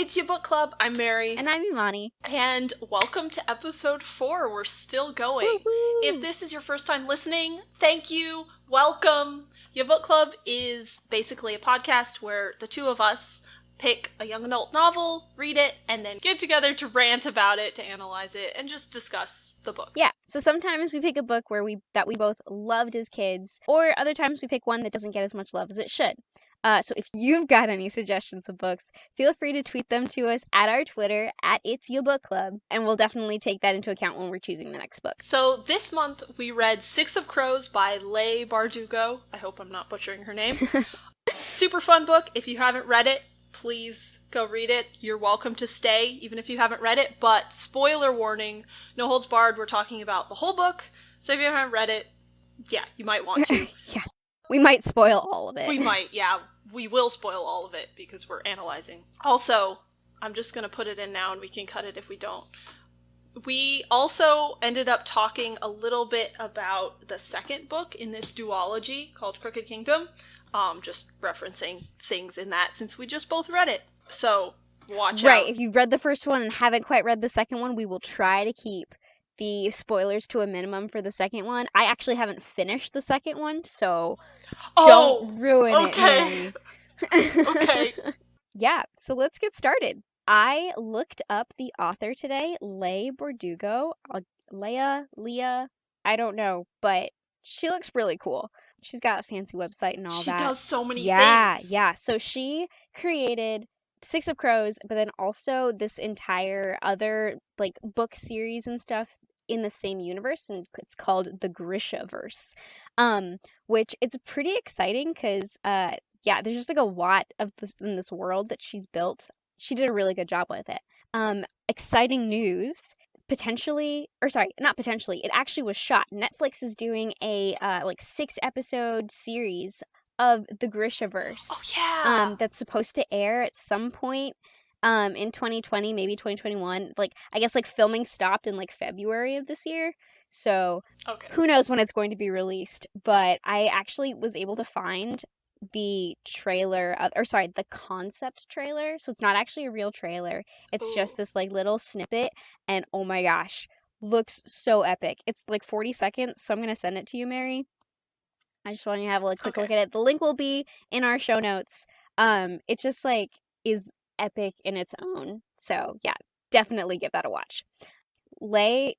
It's Your Book Club. I'm Mary. And I'm Imani. And welcome to episode 4. We're still going. Woo-hoo. If this is your first time listening, thank you. Welcome. Your Book Club is basically a podcast where the two of us pick a young adult novel, read it, and then get together to rant about it, to analyze it, and just discuss the book. Yeah, so sometimes we pick a book that we both loved as kids, or other times we pick one that doesn't get as much love as it should. So if you've got any suggestions of books, feel free to tweet them to us at our Twitter, at It's Your Book Club, and we'll definitely take that into account when we're choosing the next book. So this month we read Six of Crows by Leigh Bardugo. I hope I'm not butchering her name. Super fun book. If you haven't read it, please go read it. You're welcome to stay, even if you haven't read it. But spoiler warning, no holds barred, we're talking about the whole book. So if you haven't read it, yeah, you might want to. Yeah, we might spoil all of it. We might, yeah. We will spoil all of it because we're analyzing. Also, I'm just going to put it in now and we can cut it if we don't. We also ended up talking a little bit about the second book in this duology called Crooked Kingdom. Just referencing things in that since we just both read it. So, watch out. Right, if you've read the first one and haven't quite read the second one, we will try to keep the spoilers to a minimum for the second one. I actually haven't finished the second one, so don't ruin it, Mary. Okay. Yeah, so let's get started. I looked up the author today, Leigh Bardugo. Leah, I don't know, but she looks really cool. She's got a fancy website and all that. She does so many things. Yeah. So she created Six of Crows, but then also this entire other book series and stuff in the same universe, and it's called the Grishaverse, which it's pretty exciting because there's just a lot of this in this world that she's built. She did a really good job with it. Exciting news. It actually was shot. Netflix is doing a 6-episode series of the Grishaverse. Oh yeah. That's supposed to air at some point in 2020, maybe 2021. I guess filming stopped in February of this year. So Who knows when it's going to be released, but I actually was able to find the the concept trailer. So it's not actually a real trailer. It's just this little snippet, and oh my gosh, looks so epic. It's 40 seconds, so I'm going to send it to you, Mary. I just want you to have a quick look at it. The link will be in our show notes. It just is epic in its own. So yeah, definitely give that a watch. Leia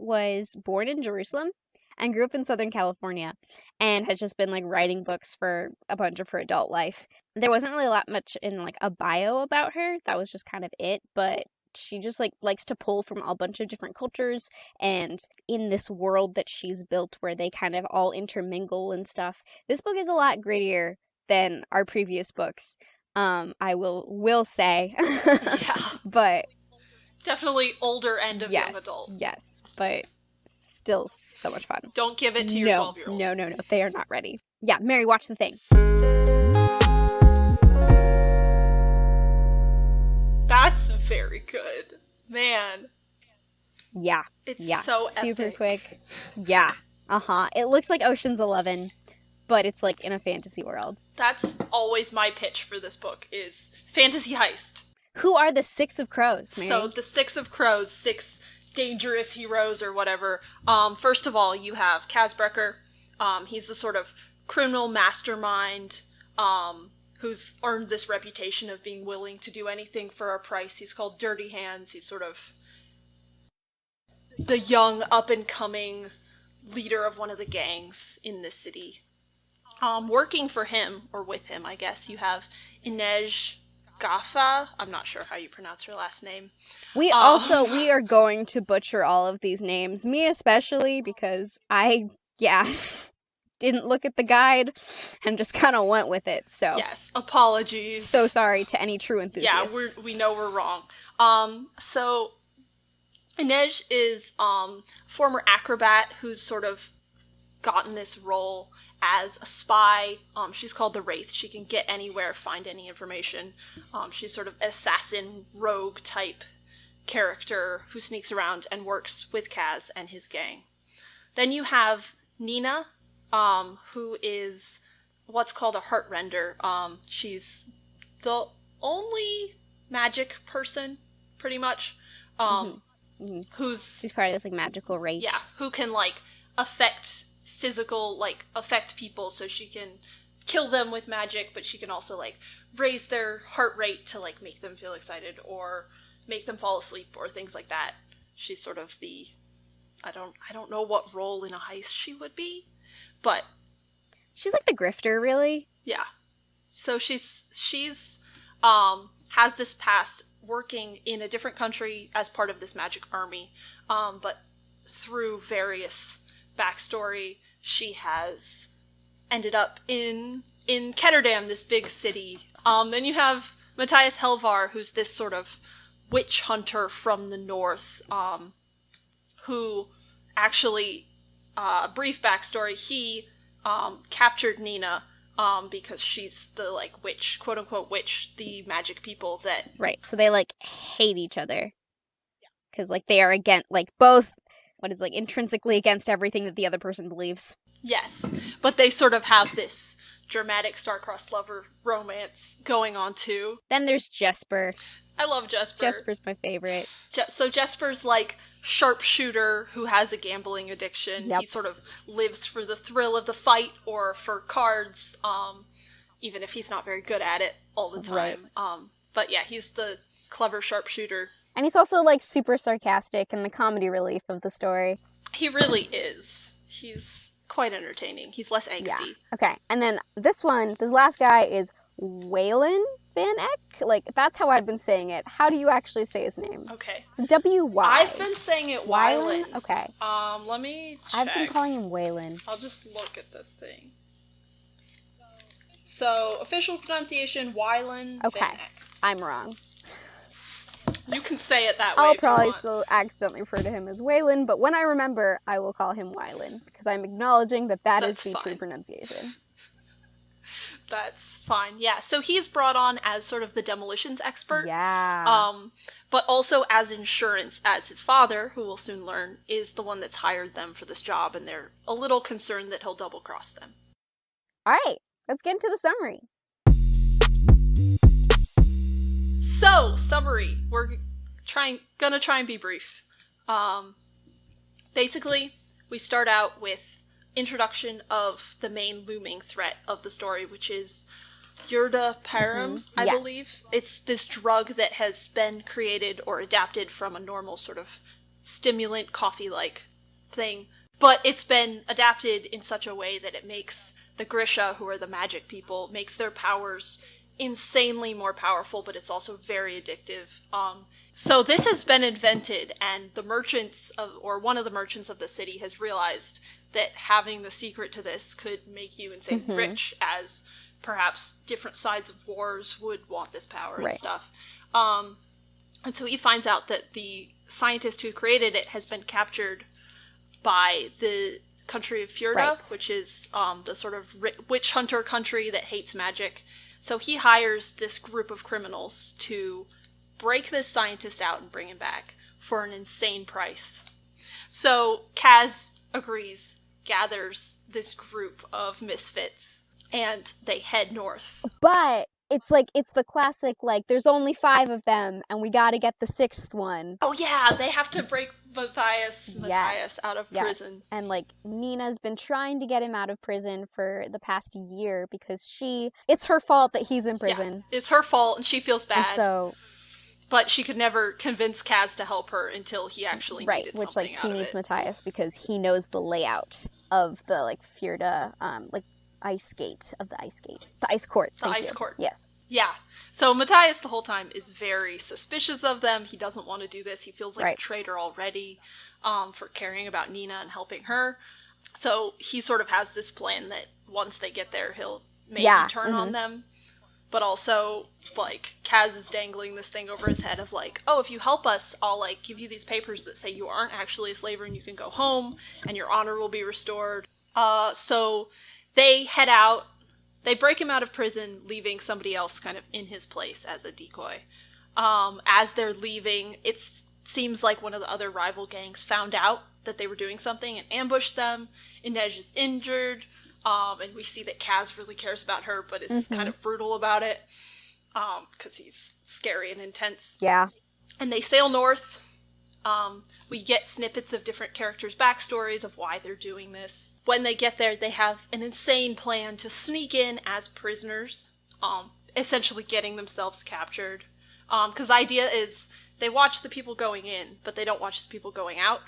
was born in Jerusalem and grew up in Southern California and has just been writing books for a bunch of her adult life. There wasn't really much in a bio about her. That was just kind of it, but she just likes to pull from a bunch of different cultures, and in this world that she's built where they kind of all intermingle and stuff. This book is a lot grittier than our previous books. I will say. Yeah. But definitely older end of young adult. Yes, but still so much fun. Don't give it to your 12-year-old. No. They are not ready. Yeah, Mary, watch the thing. That's very good. Man. Yeah. It's so super epic. Quick. Yeah. It looks like Ocean's 11, but it's in a fantasy world. That's always my pitch for this book is fantasy heist. Who are the Six of Crows, Mary? So the Six of Crows, 6 dangerous heroes or whatever. First of all, you have Kazbrecker. He's the sort of criminal mastermind who's earned this reputation of being willing to do anything for a price. He's called Dirty Hands. He's sort of the young, up-and-coming leader of one of the gangs in this city. Working for him, or with him, I guess, you have Inej Gaffa. I'm not sure how you pronounce her last name. We are going to butcher all of these names, me especially, because I didn't look at the guide and just kind of went with it. So yes, apologies. So sorry to any true enthusiasts. Yeah, we know we're wrong. So Inej is former acrobat who's sort of gotten this role as a spy. She's called the Wraith. She can get anywhere, find any information. She's sort of assassin, rogue type character who sneaks around and works with Kaz and his gang. Then you have Nina, who is what's called a heartrender. She's the only magic person, pretty much. Who's... She's part of this, like, magical race. Yeah, who can, like, affect people, so she can kill them with magic, but she can also, like, raise their heart rate to, like, make them feel excited, or make them fall asleep, or things like that. She's sort of the... I don't know what role in a heist she would be, but... She's like the grifter, really. Yeah. So she's has this past working in a different country as part of this magic army, but through various backstory, she has ended up in Ketterdam, this big city. Then you have Matthias Helvar, who's this sort of witch hunter from the north, who actually, brief backstory, he captured Nina because she's the, like, witch, quote-unquote witch, the magic people that... Right, so they, like, hate each other. Because, like, they are against, like, both, like, intrinsically against everything that the other person believes. Yes, but they sort of have this dramatic star-crossed lover romance going on, too. Then there's Jesper. I love Jesper. Jesper's my favorite. So Jesper's, like, sharpshooter who has a gambling addiction. Yep. He sort of lives for the thrill of the fight or for cards, even if he's not very good at it all the time. Right. But yeah, he's the clever sharpshooter. And he's also, like, super sarcastic and the comedy relief of the story. He really is. He's quite entertaining. He's less angsty. Yeah. Okay, and then this last guy is Waylon Van Eck? Like, that's how I've been saying it. How do you actually say his name? Okay. It's W-Y. I've been saying it Wylan. Okay. Let me check. I've been calling him Waylon. I'll just look at the thing. So, official pronunciation, Wylan Okay. Van Eck. I'm wrong. You can say it that way. I'll probably still accidentally refer to him as Waylon, but when I remember, I will call him Wylan, because I'm acknowledging that is the true pronunciation. That's fine. Yeah, so he's brought on as sort of the demolitions expert. Yeah. But also as insurance, as his father, who we'll soon learn, is the one that's hired them for this job, and they're a little concerned that he'll double-cross them. All right, let's get into the summary. So, summary. We're gonna try and be brief. Basically, we start out with introduction of the main looming threat of the story, which is Yurda-Param, I believe. It's this drug that has been created or adapted from a normal sort of stimulant, coffee-like thing. But it's been adapted in such a way that it makes the Grisha, who are the magic people, makes their powers insanely more powerful, but it's also very addictive. So this has been invented, and the merchants one of the merchants of the city has realized that having the secret to this could make you insanely rich, as perhaps different sides of wars would want this power and stuff. And so he finds out that the scientist who created it has been captured by the country of Fjorda, which is the sort of witch hunter country that hates magic. So he hires this group of criminals to break this scientist out and bring him back for an insane price. So Kaz agrees, gathers this group of misfits, and they head north. But it's the classic, like, there's only 5 of them, and we gotta get the 6th one. Oh yeah, they have to break Matthias out of prison. And, like, Nina's been trying to get him out of prison for the past year because it's her fault that he's in prison. Yeah, it's her fault, and she feels bad. But she could never convince Kaz to help her until he actually needed something which, like, he needs it. Matthias because he knows the layout of the, like, Fjorda, ice court. The ice court. Yes. Yeah. So Matthias the whole time is very suspicious of them. He doesn't want to do this. He feels like a traitor already for caring about Nina and helping her. So he sort of has this plan that once they get there, he'll maybe turn on them. But also, like, Kaz is dangling this thing over his head of, like, oh, if you help us, I'll, like, give you these papers that say you aren't actually a slaver and you can go home and your honor will be restored. So they head out. They break him out of prison, leaving somebody else kind of in his place as a decoy. As they're leaving, it seems like one of the other rival gangs found out that they were doing something and ambushed them. Inej is injured, and we see that Kaz really cares about her, but is kind of brutal about it, because he's scary and intense. Yeah. And they sail north. We get snippets of different characters' backstories of why they're doing this. When they get there, they have an insane plan to sneak in as prisoners, essentially getting themselves captured. Because the idea is they watch the people going in, but they don't watch the people going out.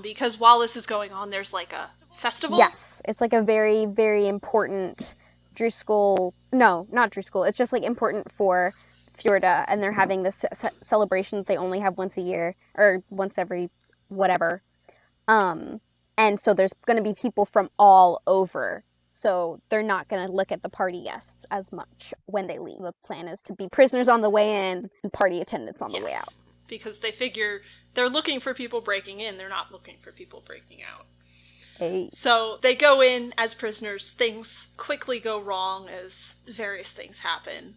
Because while this is going on, there's like a festival. Yes, it's like a very, very important Driscoll. No, not Driscoll. It's just like important for Fjorda, and they're having this celebration that they only have once a year or once every whatever. And so there's going to be people from all over. So they're not going to look at the party guests as much when they leave. The plan is to be prisoners on the way in and party attendants on the way out. Because they figure they're looking for people breaking in. They're not looking for people breaking out. Hey. So they go in as prisoners. Things quickly go wrong as various things happen.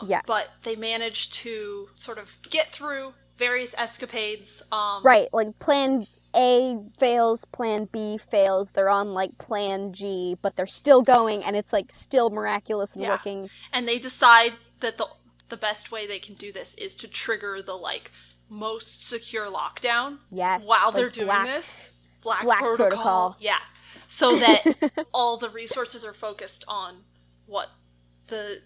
Yes. But they manage to sort of get through various escapades. Right, like plan A fails, plan B fails. They're on like plan G, but they're still going, and it's like still miraculous and working. And they decide that the best way they can do this is to trigger the like most secure lockdown. Yes. While they're doing this. Black protocol. Yeah. So that all the resources are focused on what the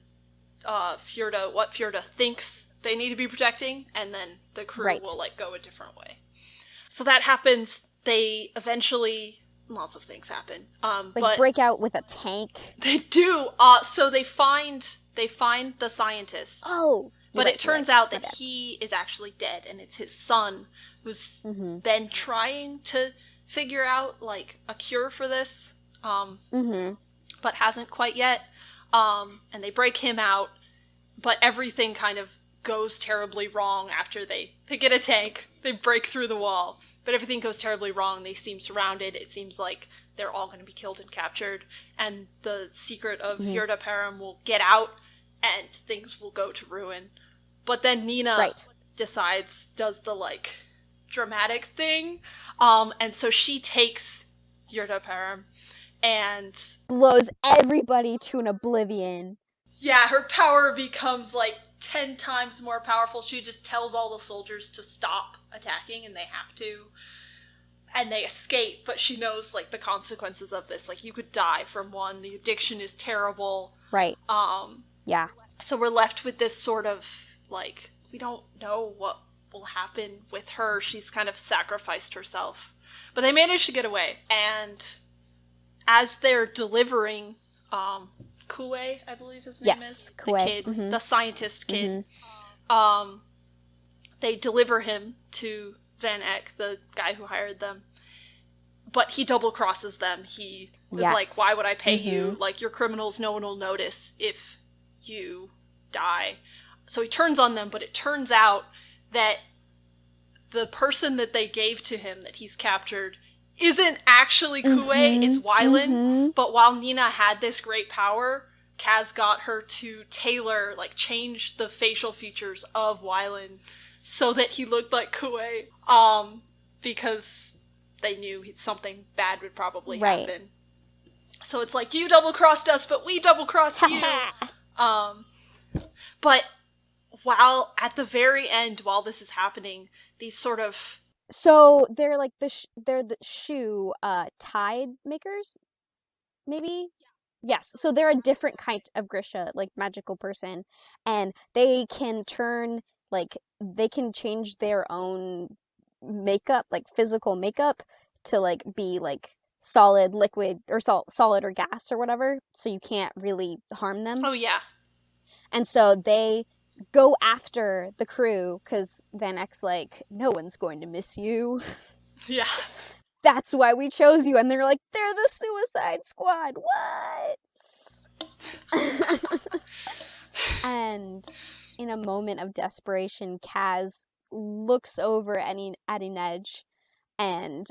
Fjorda thinks they need to be protecting, and then the crew will like go a different way. So that happens. They eventually, lots of things happen. But break out with a tank. They do. So they find the scientist. Oh. But it turns out that he is actually dead, and it's his son who's been trying to figure out like a cure for this, but hasn't quite yet. And they break him out, but everything kind of goes terribly wrong after they get a tank. They break through the wall, but everything goes terribly wrong. They seem surrounded. It seems like they're all going to be killed and captured, and the secret of Fjorda Param will get out, and things will go to ruin. But then Nina does the like dramatic thing, and so she takes Fjorda Param and blows everybody to an oblivion. Yeah, her power becomes like 10 times more powerful. She just tells all the soldiers to stop attacking, and they have to. And they escape, but she knows like the consequences of this. Like, you could die from one. The addiction is terrible. Right. Yeah. So we're left with this sort of like, we don't know what will happen with her. She's kind of sacrificed herself. But they managed to get away. And as they're delivering Kue, I believe his name is. Kue. The kid, the scientist kid. They deliver him to Van Eck, the guy who hired them. But he double crosses them. He was like, why would I pay you? Like, you're criminals, no one will notice if you die. So he turns on them, but it turns out that the person that they gave to him that he's captured isn't actually Kue, it's Wylan. But while Nina had this great power, Kaz got her to tailor, like, change the facial features of Wylan so that he looked like Kue, because they knew something bad would probably happen. So it's like, you double-crossed us, but we double-crossed you. But while, at the very end, while this is happening, these sort of... So they're like they're the shoe tide makers, maybe? Yes. So they're a different kind of Grisha, like magical person, and they can turn, like, they can change their own makeup, like physical makeup, to like be like solid, liquid, or solid or gas or whatever, so you can't really harm them. Oh yeah. And so they go after the crew, because Van Eck's like, no one's going to miss you. Yeah. That's why we chose you. And they're like, they're the Suicide Squad. What? And in a moment of desperation, Kaz looks over at Inej, and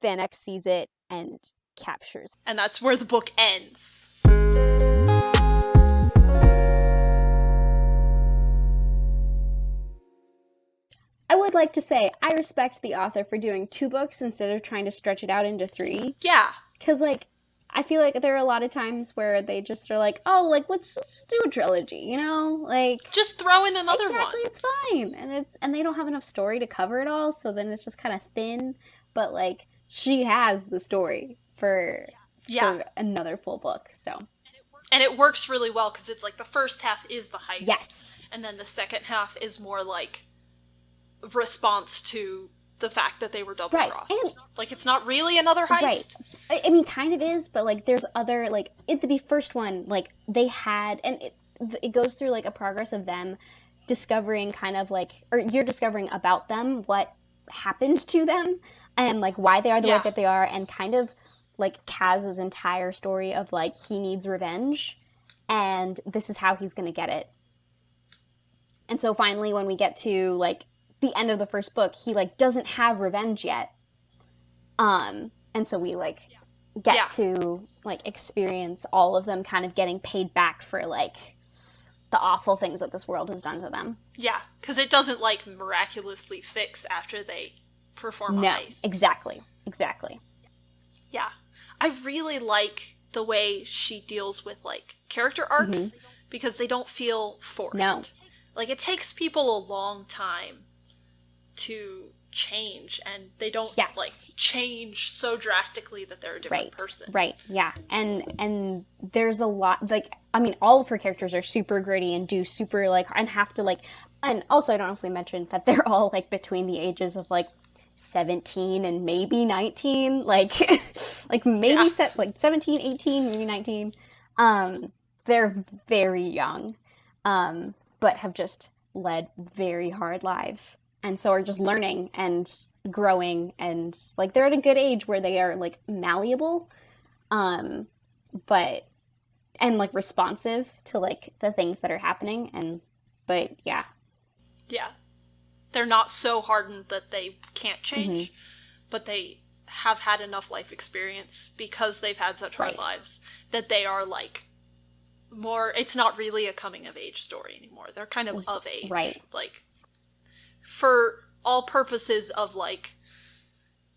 Van Eck sees it and captures. And that's where the book ends. I would like to say I respect the author for doing 2 books instead of trying to stretch it out into 3. Yeah. Because, like, I feel like there are a lot of times where they just are like, oh, like, let's just do a trilogy, you know? Like, just throw in another one. Exactly, it's fine. And they don't have enough story to cover it all, so then it's just kind of thin. But, like, she has the story for another full book, so. And it works really well, because it's like the first half is the heist. Yes. And then the second half is more like response to the fact that they were double-crossed. Right. Like, it's not really another heist. Right. I mean, kind of is, but, like, there's other, like, the first one, like, they had, and it goes through, like, a progress of them discovering kind of, like, or you're discovering about them what happened to them, and, like, why they are the way that they are, and kind of, like, Kaz's entire story of, like, he needs revenge, and this is how he's gonna get it. And so finally, when we get to, like, the end of the first book, he, like, doesn't have revenge yet. And so we, like, get to, like, experience all of them kind of getting paid back for, like, the awful things that this world has done to them. Yeah, because it doesn't, like, miraculously fix after they perform a heist. Exactly. Yeah. I really like the way she deals with, like, character arcs, because they don't feel forced. No. Like, it takes people a long time to change, and they don't like change so drastically that they're a different person. Right. Yeah. And there's a lot, like, I mean, all of her characters are super gritty and do super, like, and have to, like, and also I don't know if we mentioned that they're all, like, between the ages of, like, 17 and maybe 19, like like maybe 17, 18, maybe 19. They're very young, but have just led very hard lives, and so are just learning and growing, and, like, they're at a good age where they are, like, malleable, but and, like, responsive to, like, the things that are happening, but yeah. They're not so hardened that they can't change, but they have had enough life experience because they've had such hard lives that they are, like, more, it's not really a coming of age story anymore. They're kind of age. Right. Like, for all purposes of, like,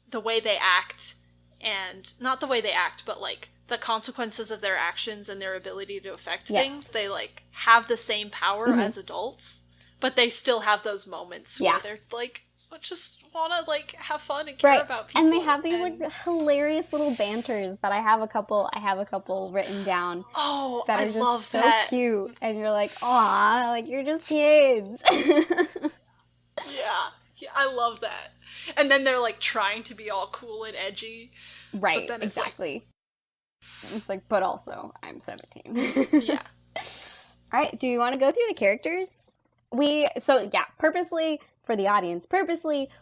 the way they act, and not the way they act, but, like, the consequences of their actions and their ability to affect things, they, like, have the same power as adults. But they still have those moments where they're like, I just want to, like, have fun and care about people. And they have these, like, hilarious little banters that I have a couple written down. Oh, that I are just love so that. cute. And you're like, aw, like, you're just kids. Yeah, I love that. And then they're, like, trying to be all cool and edgy. Right, but then exactly. It's like, but also, I'm 17. Yeah. All right, do you want to go through the characters? Purposely, for the audience,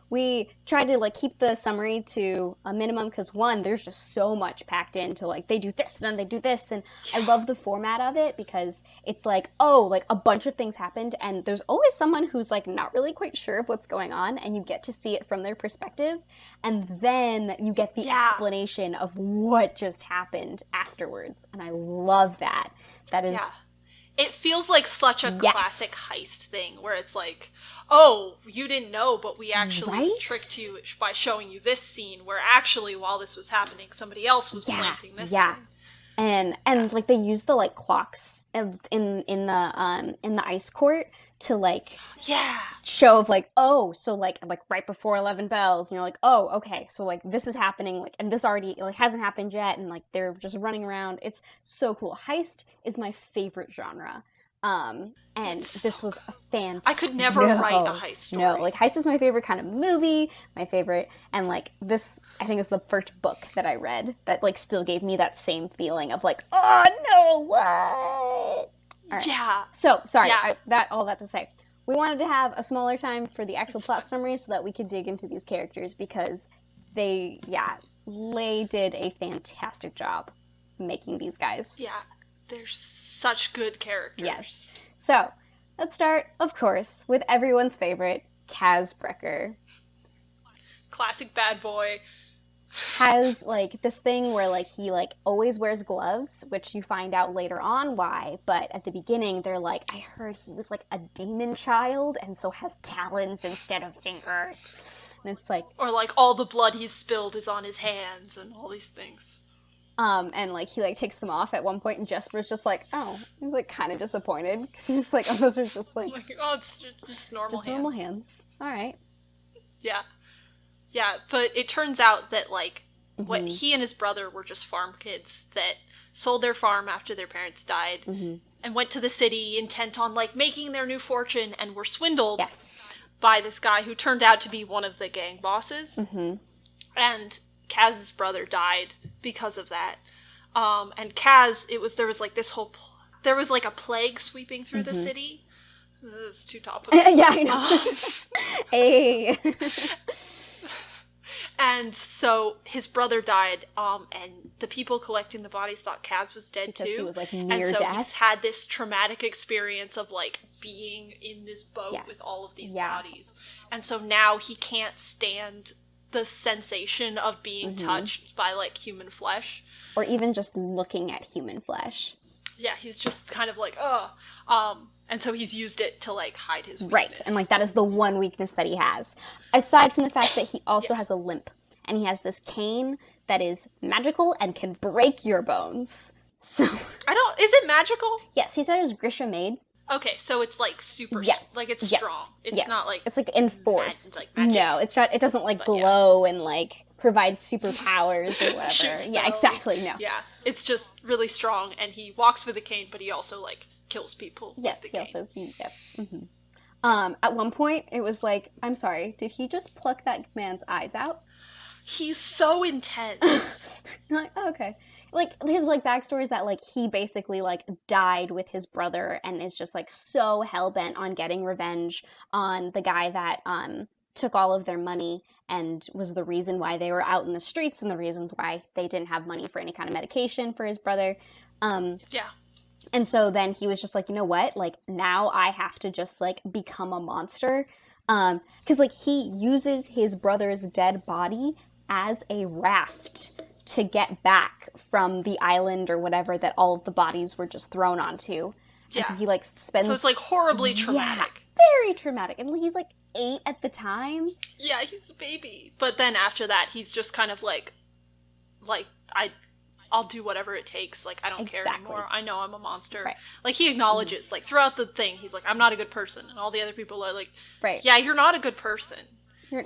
we tried to, like, keep the summary to a minimum, because, one, there's just so much packed into, like, they do this, and then they do this, and I love the format of it, because it's like, oh, like, a bunch of things happened, and there's always someone who's, like, not really quite sure of what's going on, and you get to see it from their perspective, and then you get the explanation of what just happened afterwards, and I love that. That is... It feels like such a classic heist thing, where it's like, oh, you didn't know, but we actually tricked you by showing you this scene, where actually, while this was happening, somebody else was planting this thing. And like, they use the, like, clocks in the ice court to, like, show of, like, oh, so, like right before 11 bells, and you're like, oh, okay, so, like, this is happening, like, and this already, like, hasn't happened yet, and, like, they're just running around. It's so cool. Heist is my favorite genre. And this was a fantastic... I could never write a heist story. No, like, Heist is my favorite kind of movie, my favorite, and, like, this, I think, is the first book that I read that, like, still gave me that same feeling of, like, oh, no, what? All right. Yeah. So, sorry, all that to say, we wanted to have a smaller time for the actual plot summary so that we could dig into these characters, because Leigh did a fantastic job making these guys. Yeah, they're such good characters. Yes. So, let's start, of course, with everyone's favorite, Kaz Brekker. Classic bad boy. Has, like, this thing where, like, he, like, always wears gloves, which you find out later on why, but at the beginning, they're like, I heard he was, like, a demon child, and so has talons instead of fingers. And it's like... Or, like, all the blood he's spilled is on his hands, and all these things. And, like, he, like, takes them off at one point, and Jesper's just like, oh. He's, like, kind of disappointed. Because he's just like, oh, those are just, like... oh, it's just normal hands. Just normal hands. All right. Yeah. Yeah, but it turns out that, like, what he and his brother were just farm kids that sold their farm after their parents died and went to the city intent on, like, making their new fortune and were swindled by this guy who turned out to be one of the gang bosses. And Kaz's brother died because of that. And Kaz, there was like a plague sweeping through the city. It's too topical. Yeah, I know. Hey. And so his brother died, and the people collecting the bodies thought Kaz was dead because too. He was, like, near death. And so he's had this traumatic experience of, like, being in this boat with all of these bodies. And so now he can't stand the sensation of being touched by, like, human flesh. Or even just looking at human flesh. Yeah, he's just kind of like, ugh. And so he's used it to, like, hide his weakness. Right, and, like, that is the one weakness that he has. Aside from the fact that he also has a limp. And he has this cane that is magical and can break your bones. So... is it magical? Yes, he said it was Grisha made. Okay, so it's, like, super... like, it's strong. It's not, like... It's, like, enforced. Like magic. No, it's not... It doesn't, like, glow and, like, provide superpowers or whatever. Yeah, exactly, no. Yeah, it's just really strong, and he walks with a cane, but he also, like, kills people with the cane. Yes. At one point, it was like, I'm sorry, did he just pluck that man's eyes out? He's so intense. You're like, oh, okay. Like, his, like, backstory is that, like, he basically, like, died with his brother and is just, like, so hell-bent on getting revenge on the guy that, took all of their money and was the reason why they were out in the streets and the reasons why they didn't have money for any kind of medication for his brother. And so then he was just like, you know what? Like, now I have to just, like, become a monster. Because, like, he uses his brother's dead body as a raft to get back from the island or whatever that all of the bodies were just thrown onto. And so he, like, spends... So it's, like, horribly traumatic. Yeah, very traumatic. And he's, like, 8 at the time. Yeah, he's a baby. But then after that, he's just kind of like I'll do whatever it takes. Like, I don't care anymore. I know I'm a monster. Right. Like, he acknowledges, like, throughout the thing, he's like, I'm not a good person. And all the other people are like, right. Yeah, you're not a good person. You're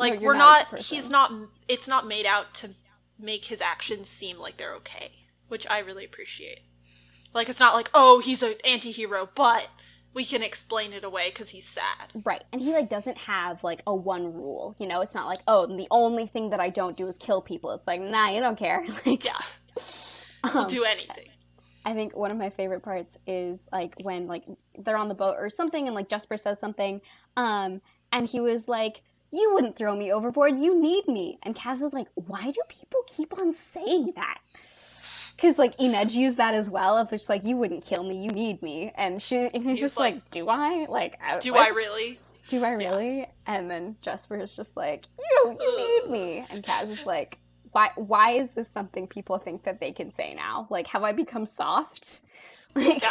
he's not, it's not made out to make his actions seem like they're okay. Which I really appreciate. Like, it's not like, oh, he's an anti-hero, but we can explain it away because he's sad. Right. And he, like, doesn't have, like, a one rule. You know, it's not like, oh, the only thing that I don't do is kill people. It's like, nah, you don't care. Like, yeah. He'll do anything. I think one of my favorite parts is, like, when, like, they're on the boat or something and, like, Jesper says something, and he was like, you wouldn't throw me overboard, you need me. And Kaz is like, why do people keep on saying that? Because, like, Inej used that as well, of just like, you wouldn't kill me, you need me. And he's just like, do I? Like, do I really? Do I really? Yeah. And then Jesper is just like, you need me. And Kaz is like, why is this something people think that they can say now? Like, have I become soft? Like,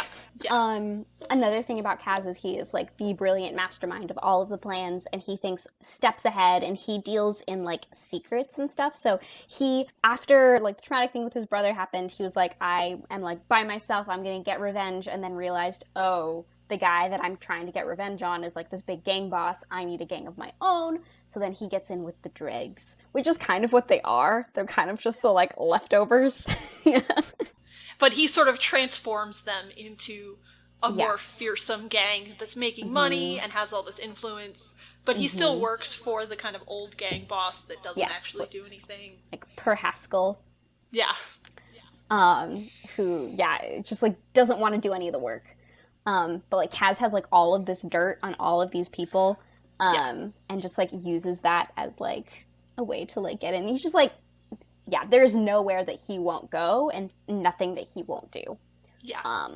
another thing about Kaz is he is, like, the brilliant mastermind of all of the plans, and he thinks steps ahead, and he deals in, like, secrets and stuff. So he, after, like, the traumatic thing with his brother happened, he was like, I am, like, by myself, I'm gonna get revenge, and then realized, oh, the guy that I'm trying to get revenge on is, like, this big gang boss. I need a gang of my own. So then he gets in with the dregs, which is kind of what they are. They're kind of just the, like, leftovers. Yeah. But he sort of transforms them into a more fearsome gang that's making money and has all this influence. But he still works for the kind of old gang boss that doesn't actually do anything. Like, Per Haskell. Yeah. Who, just, like, doesn't want to do any of the work. But, like, Kaz has, like, all of this dirt on all of these people. And just, like, uses that as, like, a way to, like, get in. He's just, like, there's nowhere that he won't go and nothing that he won't do. Yeah.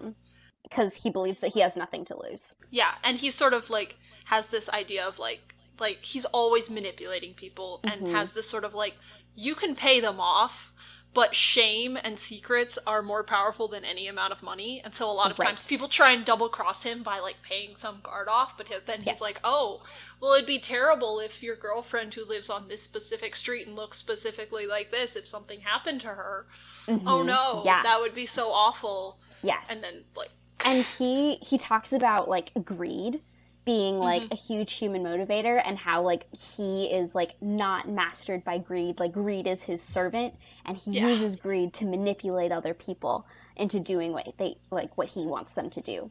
Because he believes that he has nothing to lose. Yeah, and he sort of, like, has this idea of, like he's always manipulating people and has this sort of, like, you can pay them off, but shame and secrets are more powerful than any amount of money. And so a lot of Right. times people try and double cross him by like paying some guard off, but then he's like, oh, well, it'd be terrible if your girlfriend who lives on this specific street and looks specifically like this, if something happened to her, oh no, that would be so awful. Yes. And then like, and he talks about like greed being like a huge human motivator, and how like he is like not mastered by greed. Like greed is his servant, and he uses greed to manipulate other people into doing what he wants them to do.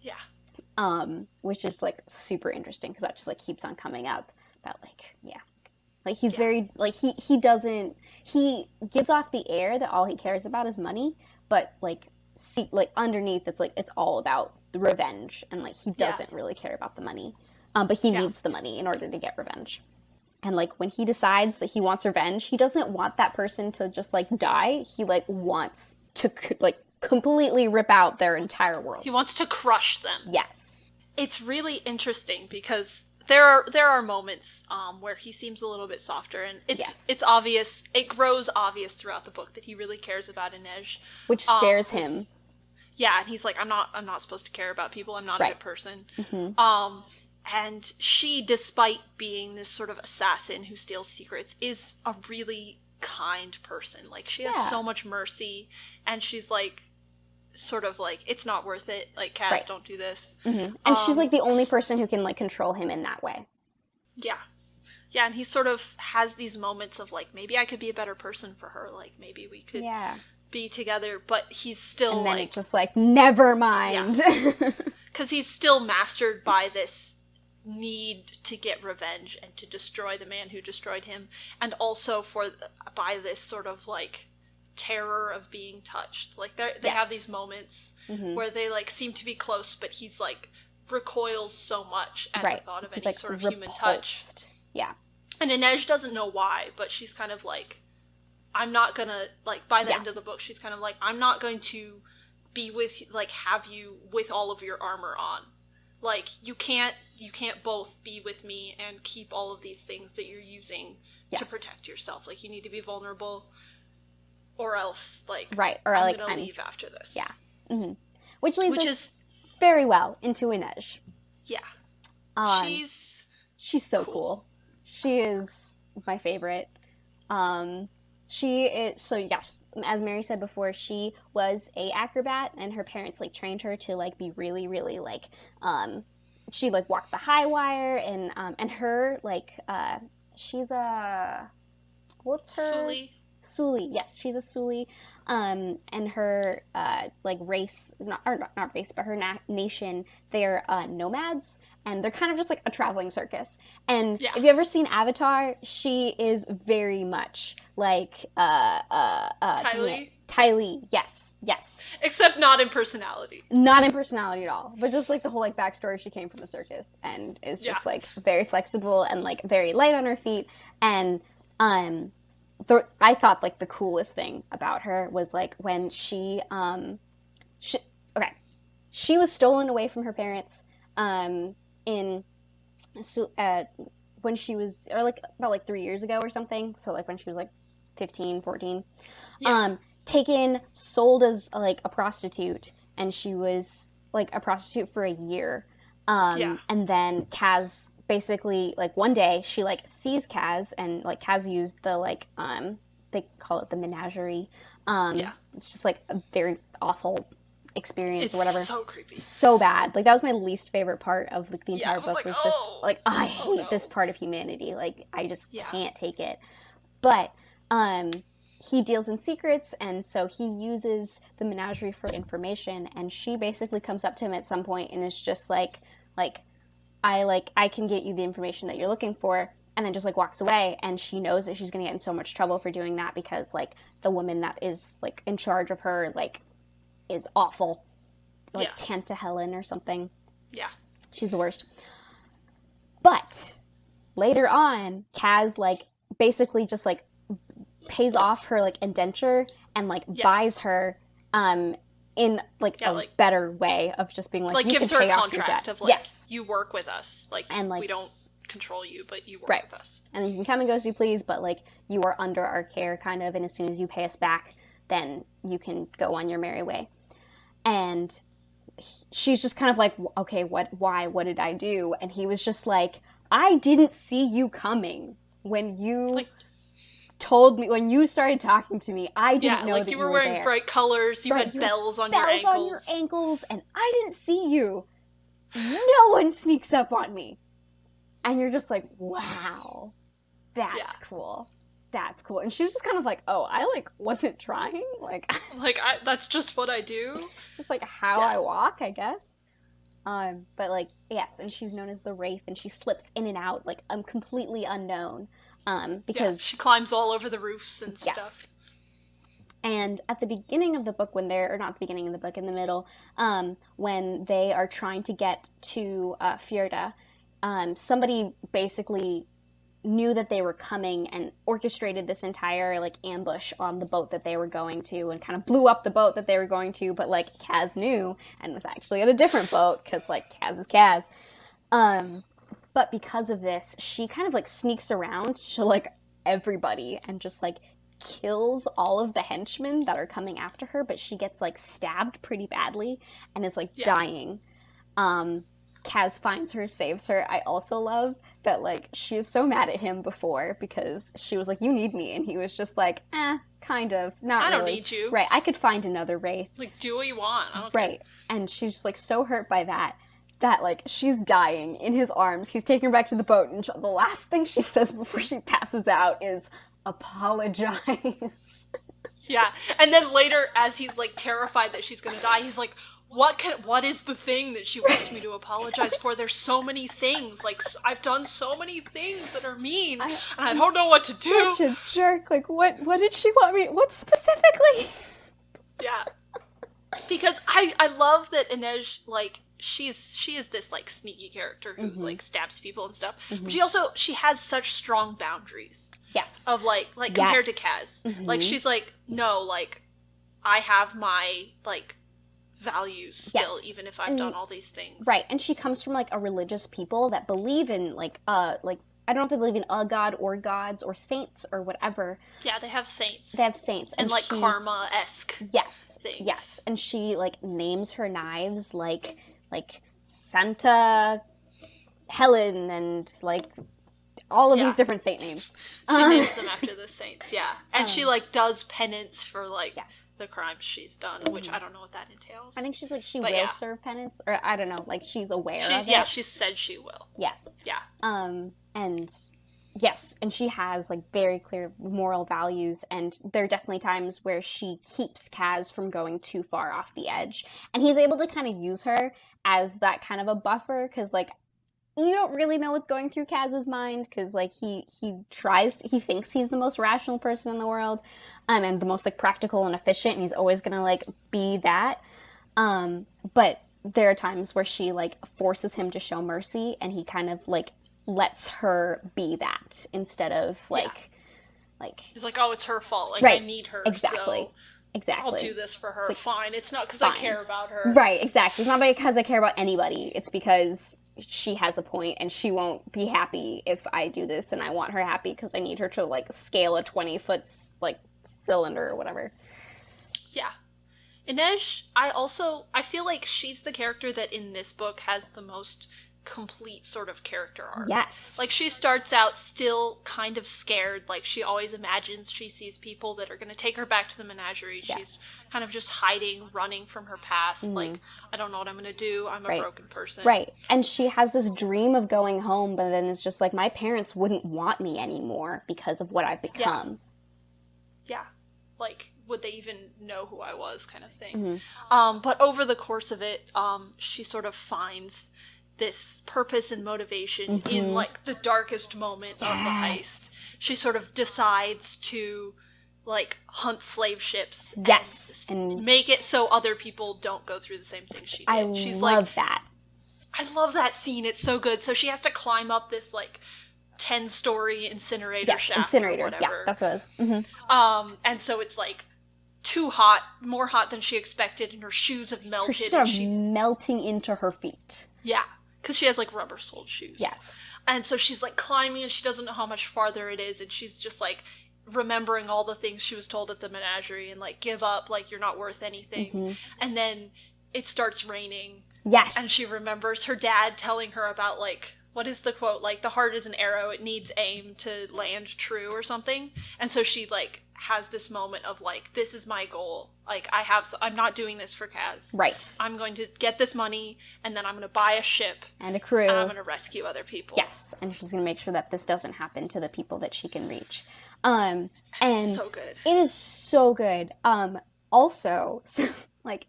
Yeah. Which is like super interesting, because that just like keeps on coming up about like he's very like he gives off the air that all he cares about is money, but like underneath it's all about the revenge, and like he doesn't really care about the money, but he needs the money in order to get revenge. And like when he decides that he wants revenge, he doesn't want that person to just like die. He like wants to like completely rip out their entire world. He wants to crush them. Yes. It's really interesting because there are moments where he seems a little bit softer, and it's obvious. It grows obvious throughout the book that he really cares about Inej, which scares him. Yeah, and he's like, I'm not supposed to care about people. I'm not a good person. Mm-hmm. And she, despite being this sort of assassin who steals secrets, is a really kind person. Like, she has so much mercy, and she's like, sort of like, it's not worth it. Like, Kaz, don't do this. Mm-hmm. And she's like the only person who can like control him in that way. Yeah. Yeah, and he sort of has these moments of like, maybe I could be a better person for her. Like, maybe we could be together, but he's still and then like... it's just like, never mind. Because he's still mastered by this need to get revenge and to destroy the man who destroyed him, and also by this sort of like terror of being touched. Like they have these moments where they like seem to be close, but he's like recoils so much at the thought of any like sort of repulsed. Human touch. Yeah. And Inej doesn't know why, but she's kind of like, I'm not gonna, like, by the end of the book, she's kind of like, I'm not going to be with, like, have you with all of your armor on. Like, you can't both be with me and keep all of these things that you're using to protect yourself. Like, you need to be vulnerable, or else, like, I'm gonna leave after this. Yeah. Mm-hmm. Which leads us very well into Inej. Yeah. She's so cool. She is my favorite. She is, so yes, as Mary said before, she was a acrobat, and her parents like trained her to like be really, really like, she like walked the high wire, and her like, she's a, what's her? Suli, yes, she's a Suli, and her like race, not race, but her nation, they're nomads, and they're kind of just like a traveling circus. And if you ever seen Avatar, she is very much like Ty Lee, yes. Except not in personality. Not in personality at all, but just like the whole like backstory, she came from a circus and is just like very flexible and like very light on her feet. And I thought like the coolest thing about her was like when she was stolen away from her parents when she was, or like about like 3 years ago or something, so like when she was like 15, 14, taken, sold as like a prostitute, and she was like a prostitute for a year, and then Kaz basically, like, one day she like sees Kaz, and like Kaz used the like they call it the menagerie. It's just like a very awful experience or whatever. It's so creepy, so bad. Like that was my least favorite part of like the entire book, like, was just like, I hate this part of humanity. Like I just can't take it. But he deals in secrets, and so he uses the menagerie for information, and she basically comes up to him at some point and is just like I can get you the information that you're looking for, and then just like walks away. And she knows that she's gonna get in so much trouble for doing that, because like the woman that is like in charge of her like is awful, like Tanta Helen or something. Yeah, she's the worst. But later on, Kaz like basically just like pays off her like indenture and like buys her in like a better way of just being like you gives can her pay a off your contract debt. Of like, you work with us, like, and like we don't control you, but you work right. with us. And you can come and go as you please, but, like, you are under our care, kind of, and as soon as you pay us back, then you can go on your merry way. And she's just kind of like, okay, why, what did I do? And he was just like, I didn't see you coming when you told me, when you started talking to me. I didn't know that you were wearing there. Bright colors, you had bells on your ankles, and I didn't see you. No one sneaks up on me. And you're just like, wow, that's cool. That's cool. And she's just kind of like, oh, I, like, wasn't trying. Like, that's just what I do. Just, like, how I walk, I guess. But, like, yes, and she's known as the Wraith, and she slips in and out, like, completely unknown. Because she climbs all over the roofs and stuff. And at the beginning of the book, when they're, or not the beginning of the book, in the middle, when they are trying to get to Fjorda, somebody basically knew that they were coming and orchestrated this entire, like, ambush on the boat that they were going to and kind of blew up the boat that they were going to, but, like, Kaz knew and was actually at a different boat because, like, Kaz is Kaz. But because of this, she kind of, like, sneaks around to, like, everybody and just, like, kills all of the henchmen that are coming after her, but she gets, like, stabbed pretty badly and is, like, dying. Kaz finds her, saves her. I also love that, like, she was so mad at him before because she was like, you need me. And he was just like, kind of. Not really. I don't need you. Right. I could find another Wraith. Like, do what you want. I don't care. And she's just, like, so hurt by that, like, she's dying in his arms. He's taking her back to the boat. And the last thing she says before she passes out is, apologize. Yeah. And then later, as he's, like, terrified that she's gonna die, he's like, what is the thing that she wants me to apologize for? There's so many things. Like, I've done so many things that are mean, and I don't know what to do. Such a jerk. Like, what did she want me? What specifically? Yeah. Because I love that Inej, like, she is this, like, sneaky character who, like, stabs people and stuff. But she has such strong boundaries. Yes. Of, like compared to Kaz. Like, she's like, no, like, I have my, like, values still, even if I've done all these things. Right, and she comes from, like, a religious people that believe in, like, I don't know if they believe in a god or gods or saints or whatever. Yeah, they have saints. And like, karma-esque things. Yes, and she, like, names her knives, like Santa Helen and, like, all of these different saint names. She names them after the saints, And she, like, does penance for, like, the crimes she's done, which I don't know what that entails. I think she's like, she will serve penance, or I don't know, like, she's aware of it. Yeah, she said she will. Yes. Yeah. And yes, and she has, like, very clear moral values, and there are definitely times where she keeps Kaz from going too far off the edge, and he's able to kind of use her as that kind of a buffer, because, like, you don't really know what's going through Kaz's mind, because, like, he thinks he's the most rational person in the world, and the most, like, practical and efficient, and he's always gonna, like, be that. But there are times where she, like, forces him to show mercy, and he kind of, like, lets her be that instead of, like, he's like, oh, it's her fault. Like, right. I need her. Exactly. So I'll do this for her. It's like, fine. It's not because I care about her. Right. Exactly. It's not because I care about anybody. It's because she has a point, and she won't be happy if I do this, and I want her happy because I need her to, like, scale a 20-foot, like, cylinder or whatever. Yeah. Inej, I feel like she's the character that in this book has the most complete sort of character arc. Yes. Like, she starts out still kind of scared. Like, she always imagines she sees people that are going to take her back to the menagerie. Yes. She's kind of just hiding, running from her past. Like, I don't know what I'm going to do. I'm a broken person. Right. And she has this dream of going home, but then it's just like, my parents wouldn't want me anymore because of what I've become. Yeah. Like, would they even know who I was, kind of thing. But over the course of it, she sort of finds this purpose and motivation in, like, the darkest moment of the heist. She sort of decides to, like, hunt slave ships and make it so other people don't go through the same thing she did. She's love that. I love that scene. It's so good. So she has to climb up this, like, 10-story incinerator shaft or whatever. Yeah, that's what it was. And so it's, like, too hot, more hot than she expected, and her shoes have melted. Her shoes are melting into her feet. Yeah. Because she has, like, rubber-soled shoes. Yes. And so she's, like, climbing, and she doesn't know how much farther it is, and she's just, like, remembering all the things she was told at the menagerie, and, like, give up, like, you're not worth anything. Mm-hmm. And then it starts raining. Yes. And she remembers her dad telling her about, like, what is the quote? Like, the heart is an arrow, it needs aim to land true, or something. And so she, like, has this moment of, like, this is my goal. Like, I'm not doing this for Kaz. Right. I'm going to get this money, and then I'm going to buy a ship. And a crew. And I'm going to rescue other people. Yes, and she's going to make sure that this doesn't happen to the people that she can reach. And it's so good. It is so good. Also, so, like,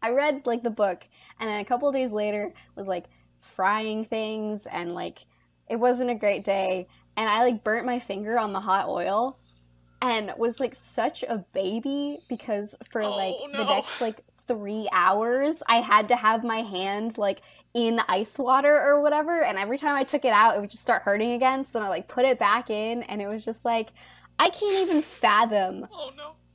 I read, like, the book, and then a couple of days later was, like, frying things, and, like, it wasn't a great day, and I, like, burnt my finger on the hot oil, and was, like, such a baby, because for, the next, like, 3 hours, I had to have my hand, like, in ice water or whatever, and every time I took it out, it would just start hurting again, so then I, like, put it back in, and it was just, like, I can't even fathom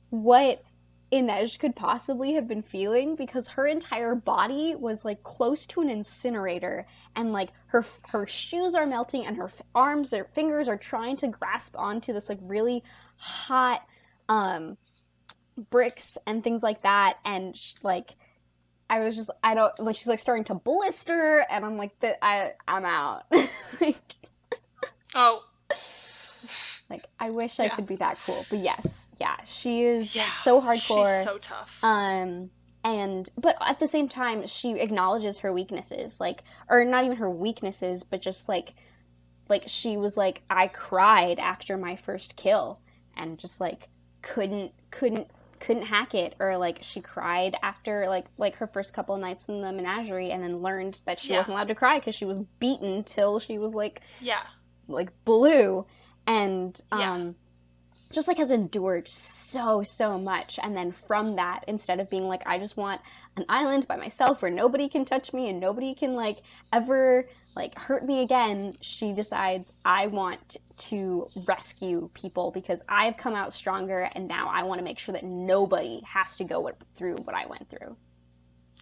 what Inej could possibly have been feeling, because her entire body was, like, close to an incinerator, and, like, her shoes are melting, and her arms or fingers are trying to grasp onto this, like, really hot bricks and things like that, and like, I was just, I don't, like, she's, like, starting to blister, and I'm like, I'm out. Like, oh. Like, I wish I could be that cool, but yes, she is so hardcore. She's so tough. But at the same time, she acknowledges her weaknesses, like, or not even her weaknesses, but just, like, she was like, I cried after my first kill, and just, like, couldn't hack it, or, like, she cried after, like her first couple of nights in the menagerie, and then learned that she wasn't allowed to cry because she was beaten till she was, like, blue. And just, like, has endured so much, and then from that, instead of being like, I just want an island by myself where nobody can touch me and nobody can, like, ever, like, hurt me again, she decides, I want to rescue people because I've come out stronger, and now I want to make sure that nobody has to go through what I went through.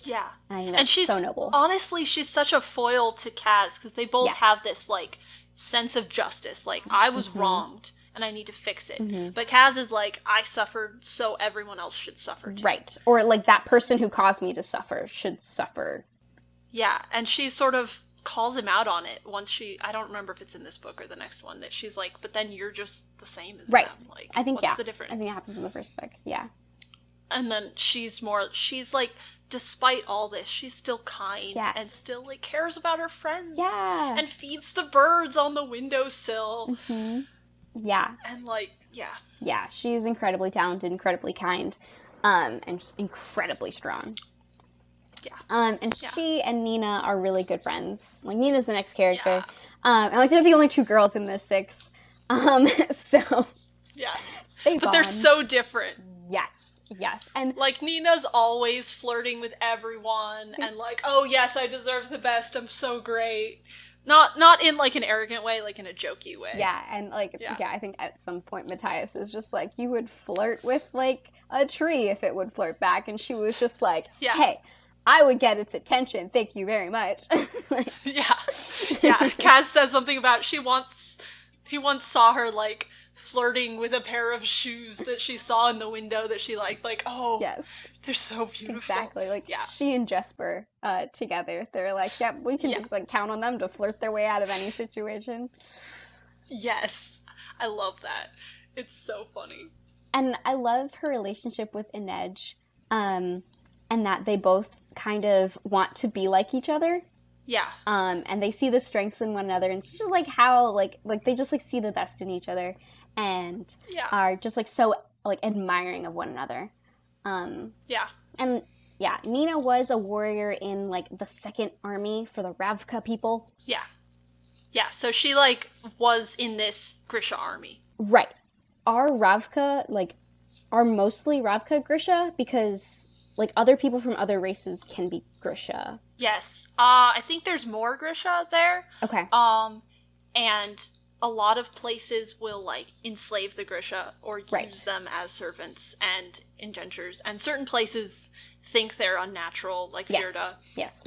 Yeah. And I think that's she's, so noble. Honestly, she's such a foil to Kaz, because they both have this, like, sense of justice. Like, I was wronged, and I need to fix it. But Kaz is like, I suffered, so everyone else should suffer too. Right. Or, like, that person who caused me to suffer should suffer. Yeah, and she sort of calls him out on it once I don't remember if it's in this book or the next one, that she's like, but then you're just the same as them. Like, I think, what's the difference? I think it happens in the first book, yeah. And then she's like, despite all this, she's still kind and still, like, cares about her friends. Yeah. And feeds the birds on the windowsill. Yeah. And, like, Yeah, she's incredibly talented, incredibly kind, and just incredibly strong. Yeah. And she and Nina are really good friends. Like, Nina's the next character. And, like, they're the only two girls in this 6. So. Yeah. But bond. They're so different. Yes. And, like, Nina's always flirting with everyone, and, like, oh, yes, I deserve the best, I'm so great. Not in, like, an arrogant way, like, in a jokey way. Yeah, and, like, I think at some point Matthias is just like, you would flirt with, like, a tree if it would flirt back, and she was just like, hey, I would get its attention, thank you very much. Like, yeah. Kaz says something about he once saw her, like, flirting with a pair of shoes that she saw in the window that she liked. Like, oh, yes, they're so beautiful. Exactly. Like, she and Jesper together, they're like, yep, we can just, like, count on them to flirt their way out of any situation. Yes. I love that. It's so funny. And I love her relationship with Inej, and that they both kind of want to be like each other. Yeah. And they see the strengths in one another, and it's just, like, how, like they just, like, see the best in each other, and are just, like, so, like, admiring of one another. And Nina was a warrior in, like, the 2nd Army for the Ravka people. Yeah, so she, like, was in this Grisha army. Right. Are Ravka, like, are mostly Ravka Grisha? Because, like, other people from other races can be Grisha. Yes. I think there's more Grisha there. Okay. And a lot of places will, like, enslave the Grisha or use them as servants and indentures. And certain places think they're unnatural, like Firda. Yes.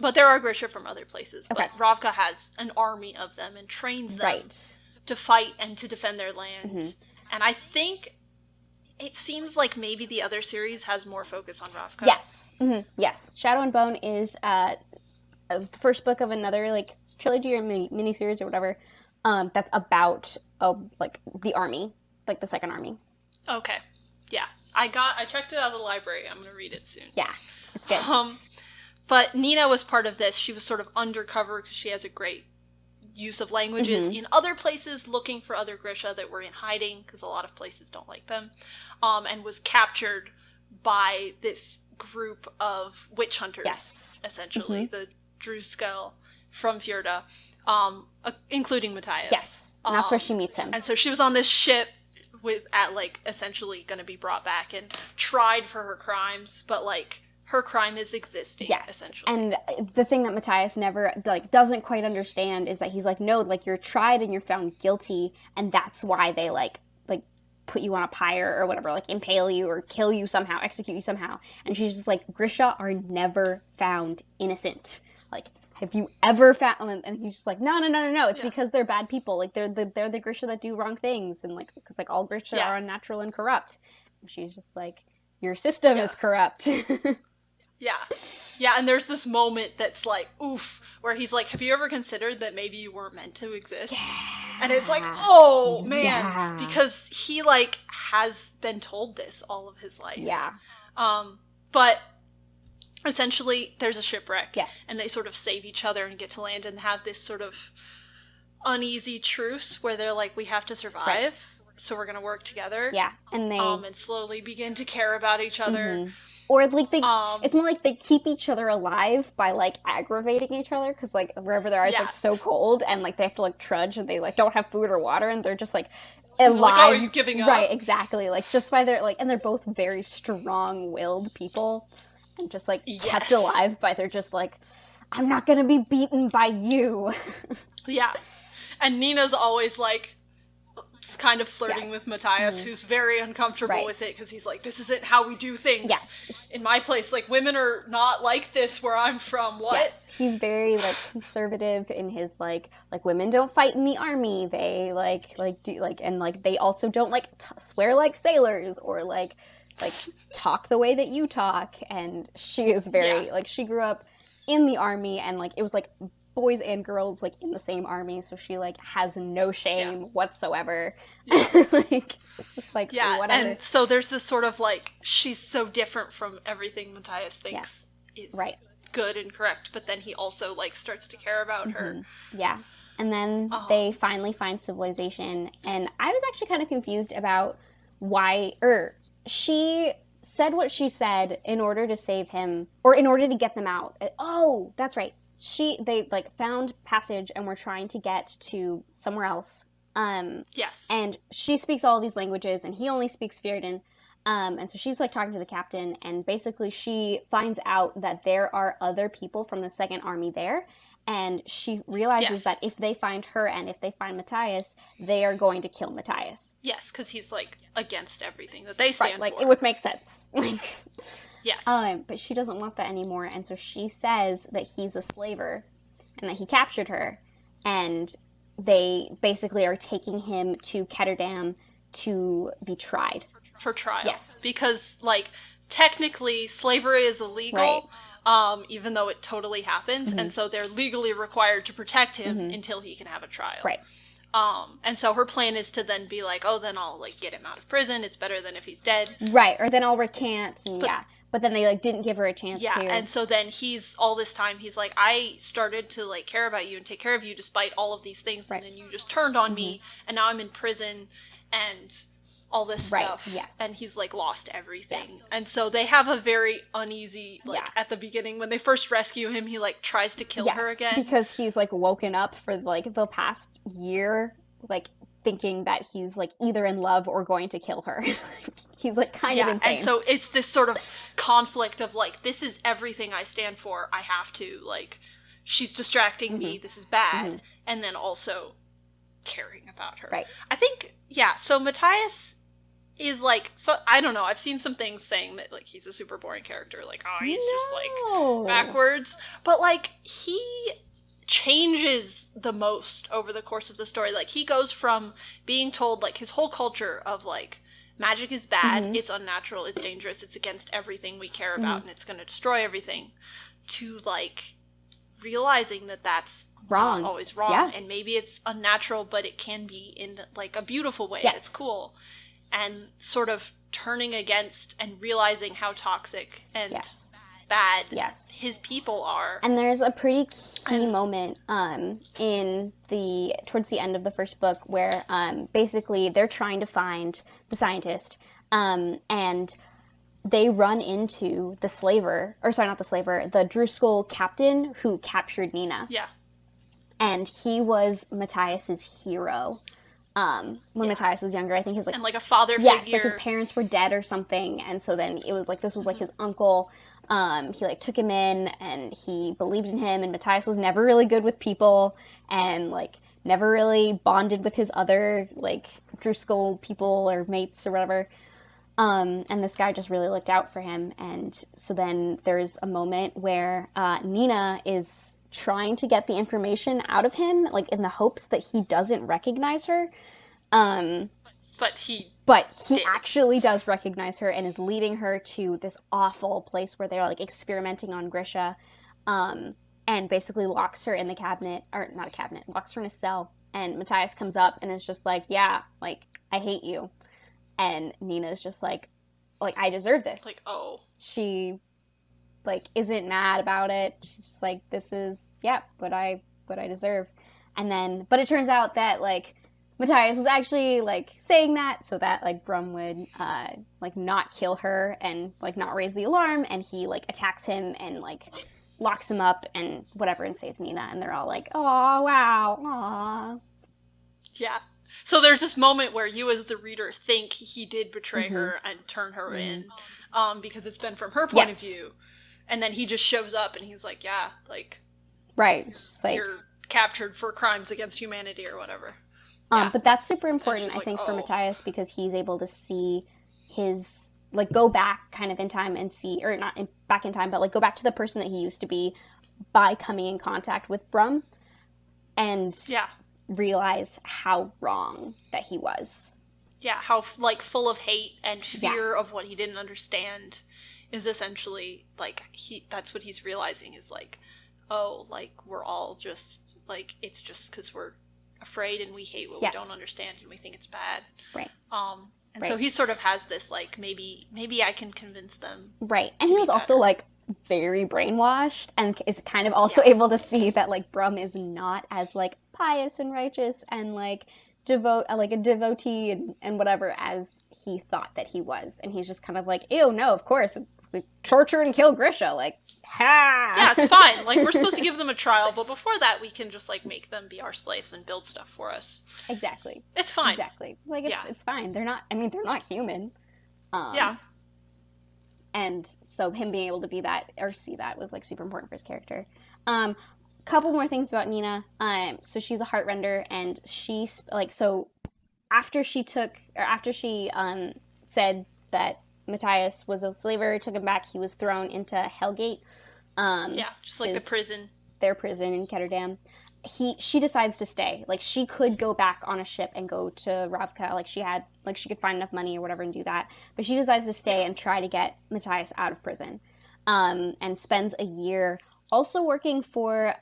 But there are Grisha from other places. Okay. But Ravka has an army of them and trains them to fight and to defend their land. And I think it seems like maybe the other series has more focus on Ravka. Yes. Yes. Shadow and Bone is the first book of another like trilogy or miniseries or whatever that's about like the army, like the second army. Okay. Yeah. I checked it out of the library. I'm going to read it soon. Yeah. It's good. But Nina was part of this. She was sort of undercover because she has a great use of languages in other places, looking for other Grisha that were in hiding, because a lot of places don't like them, and was captured by this group of witch hunters, essentially, the Druskel from Fjorda, including Matthias. Yes, and that's where she meets him. And so she was on this ship essentially going to be brought back and tried for her crimes, but, like, her crime is existing, essentially. And the thing that Matthias never, like, doesn't quite understand is that he's like, no, like, you're tried and you're found guilty, and that's why they, like, put you on a pyre or whatever, like, impale you or kill you somehow, execute you somehow. And she's just like, Grisha are never found innocent. Like, have you ever found, and he's just like, no, it's because they're bad people. Like, they're the Grisha that do wrong things, and, like, because, like, all Grisha are unnatural and corrupt. And she's just like, your system is corrupt. Yeah, and there's this moment that's like, oof, where he's like, have you ever considered that maybe you weren't meant to exist? And it's like, oh, man, because he, like, has been told this all of his life. But essentially, there's a shipwreck, and they sort of save each other and get to land and have this sort of uneasy truce where they're like, we have to survive, so we're going to work together. And they... and slowly begin to care about each other. Or, like, they, it's more like they keep each other alive by, like, aggravating each other, because, like, wherever they are is, like, so cold, and, like, they have to, like, trudge, and they, like, don't have food or water, and they're just, like, alive. Like, oh, are you giving up? Right, exactly. Like, just by their, like, and they're both very strong-willed people, and just, like, kept alive by their just, like, I'm not gonna be beaten by you. And Nina's always, like, kind of flirting with Matthias, who's very uncomfortable with it, because he's like, this isn't how we do things. In my place, like, women are not like this where I'm from. What? He's very, like, conservative in his, like women don't fight in the army. They, do, like, and, like, they also don't, like, swear like sailors, or, like, talk the way that you talk. And she is very, like, she grew up in the army, and, like, it was, like, boys and girls, like, in the same army, so she, like, has no shame whatsoever. Like, it's just, like, whatever. And so there's this sort of, like, she's so different from everything Matthias thinks is good and correct, but then he also, like, starts to care about her. And then they finally find civilization, and I was actually kind of confused about why, she said what she said in order to save him, or in order to get them out. Oh, that's right. They, like, found passage and were trying to get to somewhere else. And she speaks all these languages, and he only speaks Fjordan. And so she's, like, talking to the captain, and basically she finds out that there are other people from the Second Army there, and she realizes that if they find her and if they find Matthias, they are going to kill Matthias. Yes, because he's, like, against everything that they stand for. Like, it would make sense. Like... Yes. But she doesn't want that anymore, and so she says that he's a slaver, and that he captured her, and they basically are taking him to Ketterdam to be tried. For trial. Yes. Because, like, technically, slavery is illegal, even though it totally happens, and so they're legally required to protect him until he can have a trial. And so her plan is to then be like, oh, then I'll, like, get him out of prison. It's better than if he's dead. Right, or then I'll recant, and But then they, like, didn't give her a chance to. Yeah, and so then all this time, he's like, I started to, like, care about you and take care of you despite all of these things, and then you just turned on me, and now I'm in prison, and all this stuff. And he's, like, lost everything. And so they have a very uneasy, like, at the beginning, when they first rescue him, he, like, tries to kill her again. Because he's, like, woken up for, like, the past year, like, thinking that he's, like, either in love or going to kill her. He's, like, kind of insane. And so it's this sort of conflict of, like, this is everything I stand for. I have to, like, she's distracting me. This is bad. And then also caring about her. Right. I think, so Matthias is like, so I don't know, I've seen some things saying that like he's a super boring character, like, oh, he's just like backwards, but like he changes the most over the course of the story. Like he goes from being told like his whole culture of like magic is bad, it's unnatural, it's dangerous, it's against everything we care about, and it's going to destroy everything, to like realizing that that's wrong, not always wrong, and maybe it's unnatural, but it can be in like a beautiful way. It's cool, and sort of turning against and realizing how toxic and bad his people are. And there's a pretty key moment in towards the end of the first book where basically they're trying to find the scientist, and they run into the Driscoll captain who captured Nina. Yeah. And he was Matthias's hero. When Matthias was younger, I think his like, and like a father figure. Yes, like his parents were dead or something, and so then it was like this was like his uncle. He like took him in, and he believed in him. And Matthias was never really good with people, and like never really bonded with his other like Driscoll people or mates or whatever. And this guy just really looked out for him. And so then there's a moment where Nina is trying to get the information out of him, like in the hopes that he doesn't recognize her. But he actually does recognize her and is leading her to this awful place where they're like experimenting on Grisha, and basically locks her in the cabinet, or not a cabinet, locks her in a cell. And Matthias comes up and is just like, yeah, like, I hate you. And Nina's just like, I deserve this. Like, oh. She, like, isn't mad about it. She's just like, this is, what I deserve. And then, but it turns out that, like, Matthias was actually, like, saying that so that, like, Brum would, like, not kill her and, like, not raise the alarm. And he, like, attacks him and, like, locks him up and whatever and saves Nina. And they're all like, oh, wow, aw. Yeah. So there's this moment where you as the reader think he did betray her and turn her in, because it's been from her point of view. And then he just shows up and he's like, yeah, like, right, like, you're captured for crimes against humanity or whatever. But that's super important, I think, for Matthias, because he's able to see his, like, go back kind of in time and see, or not back in time, but, like, go back to the person that he used to be by coming in contact with Brum and realize how wrong that he was. Yeah, how, like, full of hate and fear of what he didn't understand is essentially, like, that's what he's realizing is, like, oh, like, we're all just, like, it's just because we're afraid and we hate what we don't understand and we think it's bad. Right. And so he sort of has this, like, maybe I can convince them. Right. And he was also, like, very brainwashed and is kind of also able to see that, like, Brum is not as, like, pious and righteous and, like, a devotee and whatever as he thought that he was. And he's just kind of like, ew, no, of course, we torture and kill Grisha, like, ha! Yeah, it's fine. Like, we're supposed to give them a trial, but before that, we can just, like, make them be our slaves and build stuff for us. Exactly. It's fine. Exactly. Like, it's fine. They're not human. And so him being able to be that, or see that, was, like, super important for his character. Couple more things about Nina. So she's a heartrender, and she's, like, so after she said that Matthias was a slaver, took him back, he was thrown into Hellgate. Just like the prison. Their prison in Ketterdam. She decides to stay. Like, she could go back on a ship and go to Ravka. Like, she could find enough money or whatever and do that. But she decides to stay and try to get Matthias out of prison. And spends a year also working for,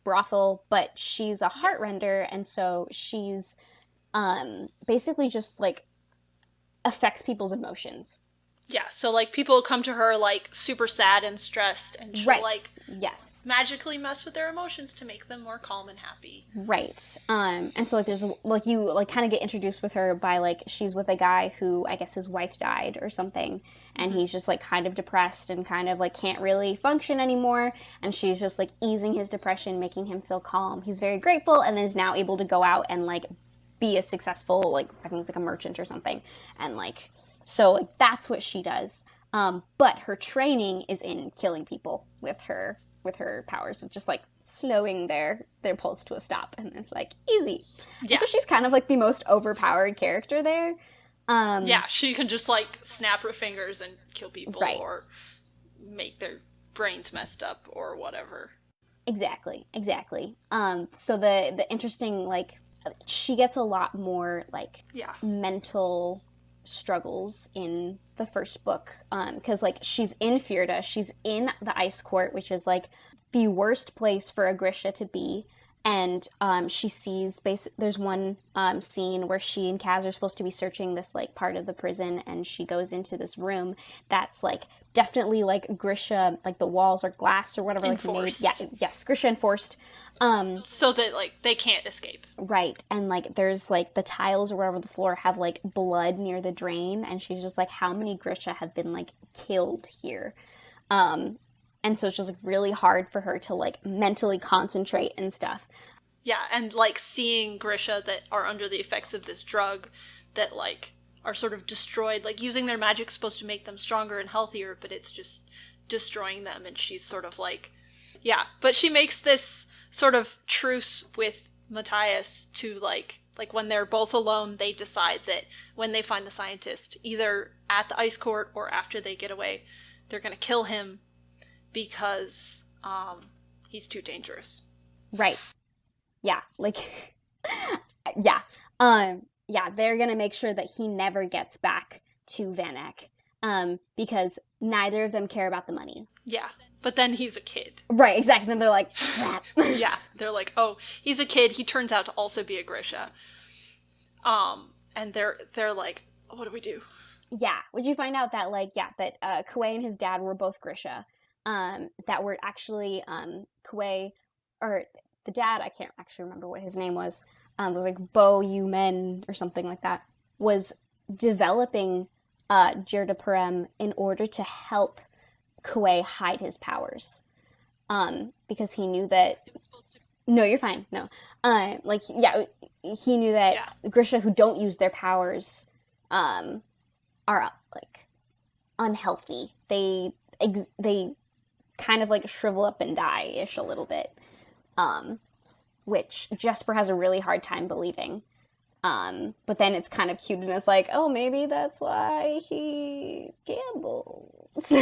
brothel, but she's a heartrender, and so she's, basically just, like, affects people's emotions. Yeah, so, like, people come to her, like, super sad and stressed, and she'll, like, magically mess with their emotions to make them more calm and happy. Right. And so, like, there's, like, you, like, kind of get introduced with her by, like, she's with a guy who, I guess his wife died or something, and he's just, like, kind of depressed and kind of, like, can't really function anymore, and she's just, like, easing his depression, making him feel calm. He's very grateful, and is now able to go out and, like, be a successful, like, I think it's, like, a merchant or something, and, like, so, like, that's what she does. But her training is in killing people with her powers of just, like, slowing their pulse to a stop, and it's like easy. Yeah. And so she's kind of like the most overpowered character there. Yeah, she can just like snap her fingers and kill people, right. or make their brains messed up or whatever. Exactly. So the interesting, like, she gets a lot more like mental struggles in the first book, because like she's in Fjerda, she's in the ice court, which is like the worst place for a Grisha to be. And she sees there's one scene where she and Kaz are supposed to be searching this like part of the prison, and she goes into this room that's like definitely like Grisha, like the walls are glass or whatever, enforced. like made, yes, Grisha enforced, so that like they can't escape. Right. And like there's like the tiles or wherever the floor have like blood near the drain, and she's just like, how many Grisha have been like killed here? And so it's just like really hard for her to like mentally concentrate and stuff. Yeah, and like seeing Grisha that are under the effects of this drug that like are sort of destroyed, like using their magic's supposed to make them stronger and healthier, but it's just destroying them, and she's sort of like, yeah, but she makes this sort of truce with Matthias to like when they're both alone, they decide that when they find the scientist, either at the ice court or after they get away, they're gonna kill him because he's too dangerous. Right. Yeah. Like yeah. Yeah, they're gonna make sure that he never gets back to Van Eck. Because neither of them care about the money. Yeah. But then he's a kid. Right, exactly. Then they're like, crap. Yeah. They're like, oh, he's a kid, he turns out to also be a Grisha. And they're like, what do we do? Yeah. Would you find out that like, that Kuwei and his dad were both Grisha. That were actually Kuwei, or the dad, I can't actually remember what his name was, like Bo Yu Men or something like that, was developing Jirda Parem in order to help Kuwei hide his powers, because he knew that. No, you're fine. No, he knew that Grisha who don't use their powers are like unhealthy. They kind of like shrivel up and die-ish a little bit, which Jesper has a really hard time believing. But then it's kind of cute, and it's like, oh, maybe that's why he gambles.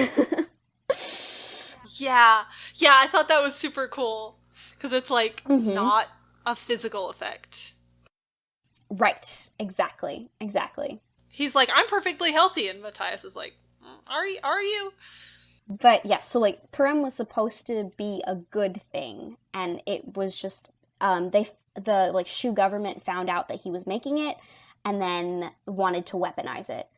Yeah, I thought that was super cool, because it's like not a physical effect. Right, exactly. He's like, I'm perfectly healthy, and Matthias is like, are you? But yeah, so like Parem was supposed to be a good thing, and it was just the like Shu government found out that he was making it, and then wanted to weaponize it.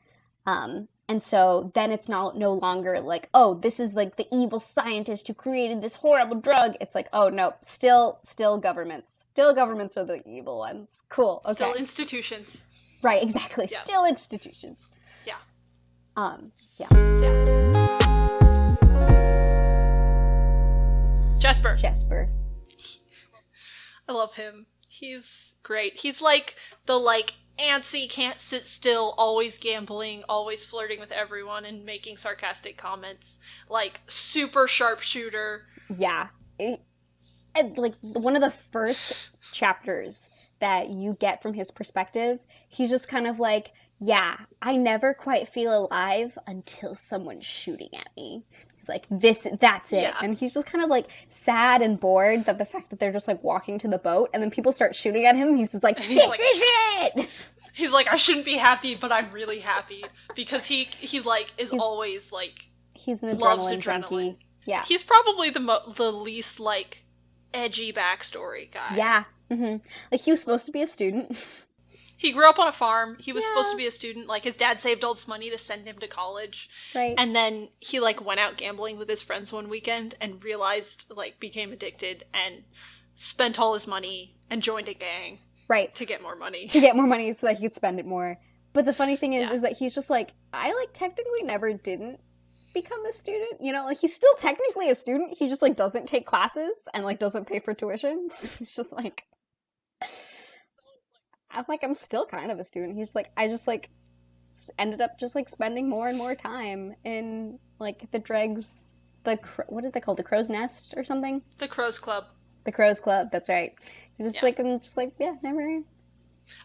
And so then it's no longer like, oh, this is like the evil scientist who created this horrible drug. It's like, oh no, still governments. Still governments are the evil ones. Cool. Okay. Still institutions. Right, exactly. Yeah. Still institutions. Yeah. Yeah. Jesper. I love him. He's great. He's like the like antsy, can't sit still, always gambling, always flirting with everyone and making sarcastic comments. Like super sharpshooter. Yeah. Like one of the first chapters that you get from his perspective, he's just kind of like, yeah, I never quite feel alive until someone's shooting at me. He's like, that's it. Yeah. And he's just kind of like sad and bored that the fact that they're just like walking to the boat and then people start shooting at him. He's just like, this is it! He's like, I shouldn't be happy, but I'm really happy. Because he like, is always like, he's an loves adrenaline junkie. Yeah. He's probably the least like, edgy backstory guy. Yeah. Mm-hmm. Like, he was supposed to be a student. He grew up on a farm. He was supposed to be a student. Like, his dad saved all this money to send him to college. Right. And then he, like, went out gambling with his friends one weekend and realized, like, became addicted and spent all his money and joined a gang. Right. To get more money. To get more money so that he could spend it more. But the funny thing is that he's just like, I, like, technically never didn't become a student. You know, like, he's still technically a student. He just, like, doesn't take classes and, like, doesn't pay for tuition. He's just like... I'm still kind of a student. He's like, I just, like, ended up just, like, spending more and more time in, like, the dregs, what did they call it? The Crow's Nest or something? The Crow's Club. The Crows Club, that's right. I'm just like, yeah, never mind.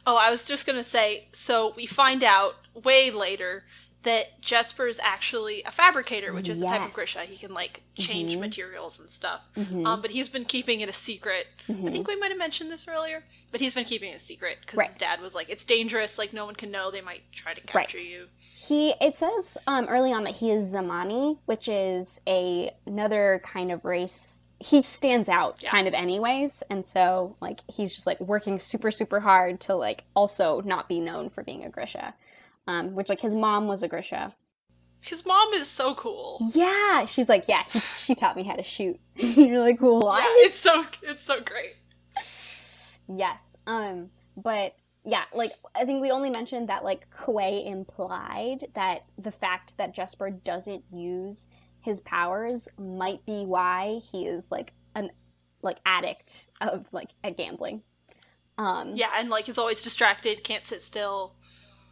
Oh, I was just gonna say, so we find out way later that Jesper is actually a fabricator, which is a type of Grisha. He can, like, change materials and stuff. But he's been keeping it a secret. I think we might have mentioned this earlier, but he's been keeping it a secret because his dad was like, it's dangerous, like, no one can know, they might try to capture you. It says early on that he is Zamani, which is another kind of race. He stands out kind of anyways, and so, like, he's just, like, working super, super hard to, like, also not be known for being a Grisha. Which, like, his mom was a Grisha. His mom is so cool. Yeah, she's like, yeah, she taught me how to shoot. You're like, what? Yeah, it's so great. Yes, but yeah, like, I think we only mentioned that, like, Kuei implied that the fact that Jesper doesn't use his powers might be why he is, like, an, like, addict of, like, at gambling. Yeah, and, like, he's always distracted, can't sit still.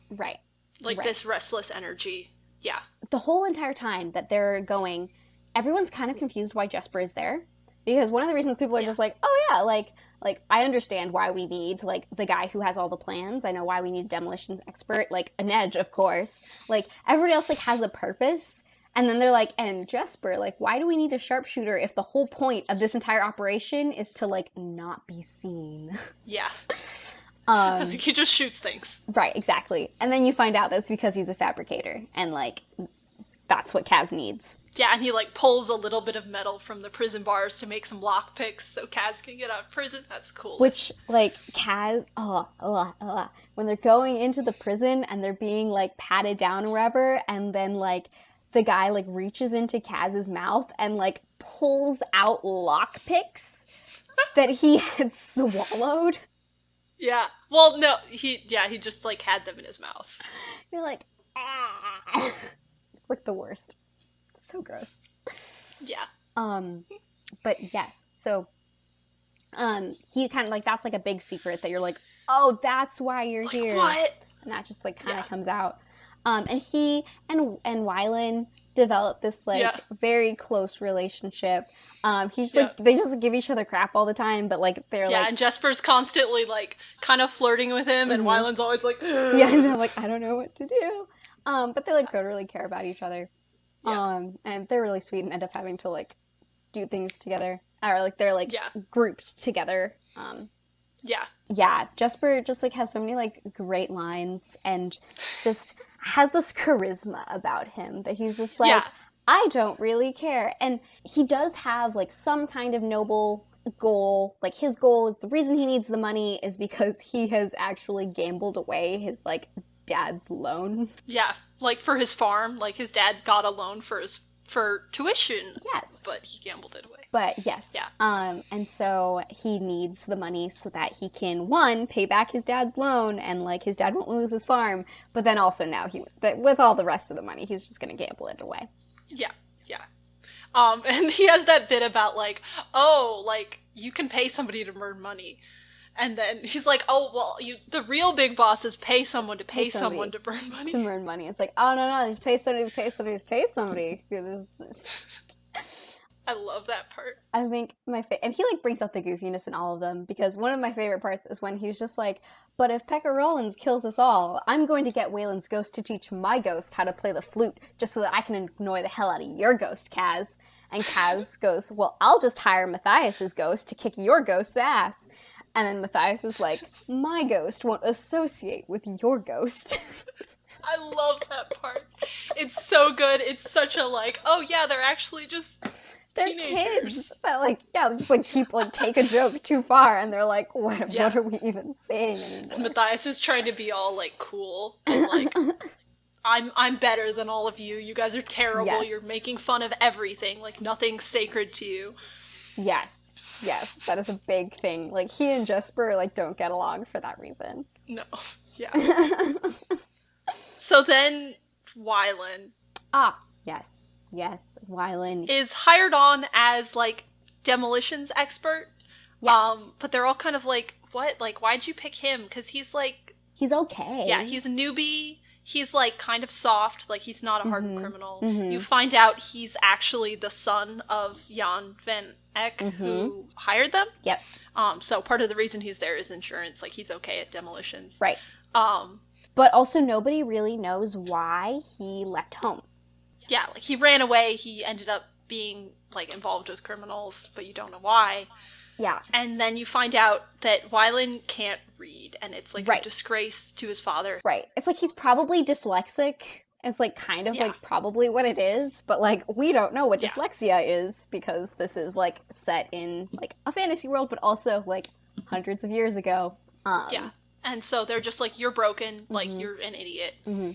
Right. Like, this restless energy. Yeah. The whole entire time that they're going, everyone's kind of confused why Jesper is there. Because one of the reasons people are just like, oh yeah, like, I understand why we need, like, the guy who has all the plans. I know why we need a demolitions expert, like, Inej, of course. Like, everybody else, like, has a purpose. And then they're like, and Jesper, like, why do we need a sharpshooter if the whole point of this entire operation is to, like, not be seen? Yeah. I think he just shoots things. Right, exactly. And then you find out that's because he's a fabricator. And, like, that's what Kaz needs. Yeah, and he, like, pulls a little bit of metal from the prison bars to make some lockpicks so Kaz can get out of prison. That's cool. Which, like, Kaz, when they're going into the prison and they're being, like, patted down or whatever, and then, like, the guy, like, reaches into Kaz's mouth and, like, pulls out lockpicks that he had swallowed. Yeah. Well, no, he just, like, had them in his mouth. You're like, ah. It's, like, the worst. It's so gross. Yeah. But yes, so, he kind of, like, that's, like, a big secret that you're like, oh, that's why you're like, here. What? And that just, like, kind of comes out. And he and Wylan develop this, like, very close relationship. He's just, like, they just give each other crap all the time, but, like, they're, like... Yeah, and Jesper's constantly, like, kind of flirting with him, and Wylan's always like... Yeah, and like, I don't know what to do. But they, like, don't really care about each other. Yeah. And they're really sweet and end up having to, like, do things together. Or, like, they're, like, grouped together. Yeah, Jesper just, like, has so many, like, great lines and just has this charisma about him that he's just like, I don't really care. And he does have, like, some kind of noble goal. Like, his goal is the reason he needs the money is because he has actually gambled away his, like, dad's loan. Yeah, like, for his farm. Like, his dad got a loan for tuition. Yes. But he gambled it away. But yes. Yeah. And so he needs the money so that he can, one, pay back his dad's loan and, like, his dad won't lose his farm. But then also now with all the rest of the money, he's just going to gamble it away. Yeah. Yeah. And he has that bit about, like, oh, like, you can pay somebody to earn money. And then he's like, oh, well, the real big bosses pay someone to pay someone to earn money. To earn money. It's like, oh, no, just pay somebody to pay somebody. I love that part. I think and he, like, brings out the goofiness in all of them, because one of my favorite parts is when he's just like, but if Pekka Rollins kills us all, I'm going to get Waylon's ghost to teach my ghost how to play the flute, just so that I can annoy the hell out of your ghost, Kaz. And Kaz goes, well, I'll just hire Matthias's ghost to kick your ghost's ass. And then Matthias is like, my ghost won't associate with your ghost. I love that part. It's so good. It's such a, like, oh yeah, they're actually just they're teenagers. Kids that, like, just, like, keep, like, take a joke too far, and they're like, what are we even saying anymore? Matthias is trying to be all, like, cool, and, like, I'm better than all of you. You guys are terrible. Yes. You're making fun of everything. Like, nothing's sacred to you. Yes, that is a big thing. Like, he and Jesper, like, don't get along for that reason. No, yeah. So then, Wylan. Yes, Wylan is hired on as, like, demolitions expert. Yes. But they're all kind of like, what? Like, why'd you pick him? Because he's, like... He's okay. Yeah, he's a newbie. He's, like, kind of soft. Like, he's not a hardened criminal. Mm-hmm. You find out he's actually the son of Jan van Eck who hired them. Yep. So part of the reason he's there is insurance. Like, he's okay at demolitions. Right. But also nobody really knows why he left home. Yeah, like, he ran away. He ended up being, like, involved with criminals, but you don't know why. Yeah. And then you find out that Wylan can't read, and it's, like, a disgrace to his father. Right. It's like he's probably dyslexic. It's, like, kind of, like, probably what it is, but, like, we don't know what dyslexia is, because this is, like, set in, like, a fantasy world, but also, like, hundreds of years ago. Yeah. And so they're just like, you're broken, like, you're an idiot. Mm-hmm.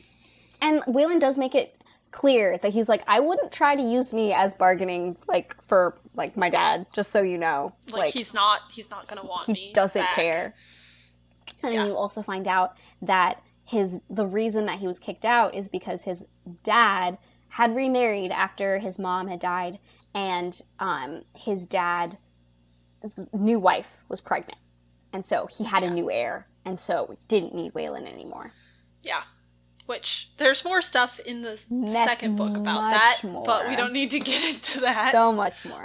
And Wylan does make it clear that he's like, I wouldn't try to use me as bargaining, like, for, like, my dad, just so you know. Like he's not gonna want me. He doesn't back. care. And then you also find out that the reason that he was kicked out is because his dad had remarried after his mom had died, and his dad's new wife was pregnant. And so he had a new heir, and so didn't need Wylan anymore. Yeah. Which, there's more stuff in the second book about that, but we don't need to get into that. So much more.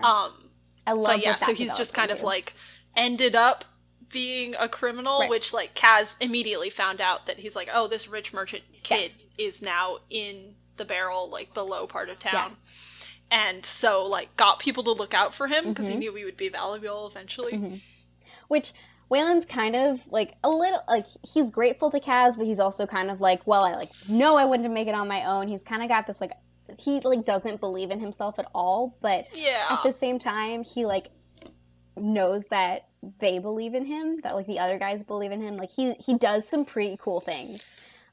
I love that. So he's just kind of, like, ended up being a criminal, which, like, Kaz immediately found out that he's like, oh, this rich merchant kid is now in the barrel, like, the low part of town. Yes. And so, like, got people to look out for him, because he knew he would be valuable eventually. Mm-hmm. Which... Wylan's kind of, like, a little, like, he's grateful to Kaz, but he's also kind of like, well, I, like, know I wouldn't make it on my own. He's kind of got this, like, he, like, doesn't believe in himself at all, but at the same time, he, like, knows that they believe in him, that, like, the other guys believe in him. Like, he does some pretty cool things.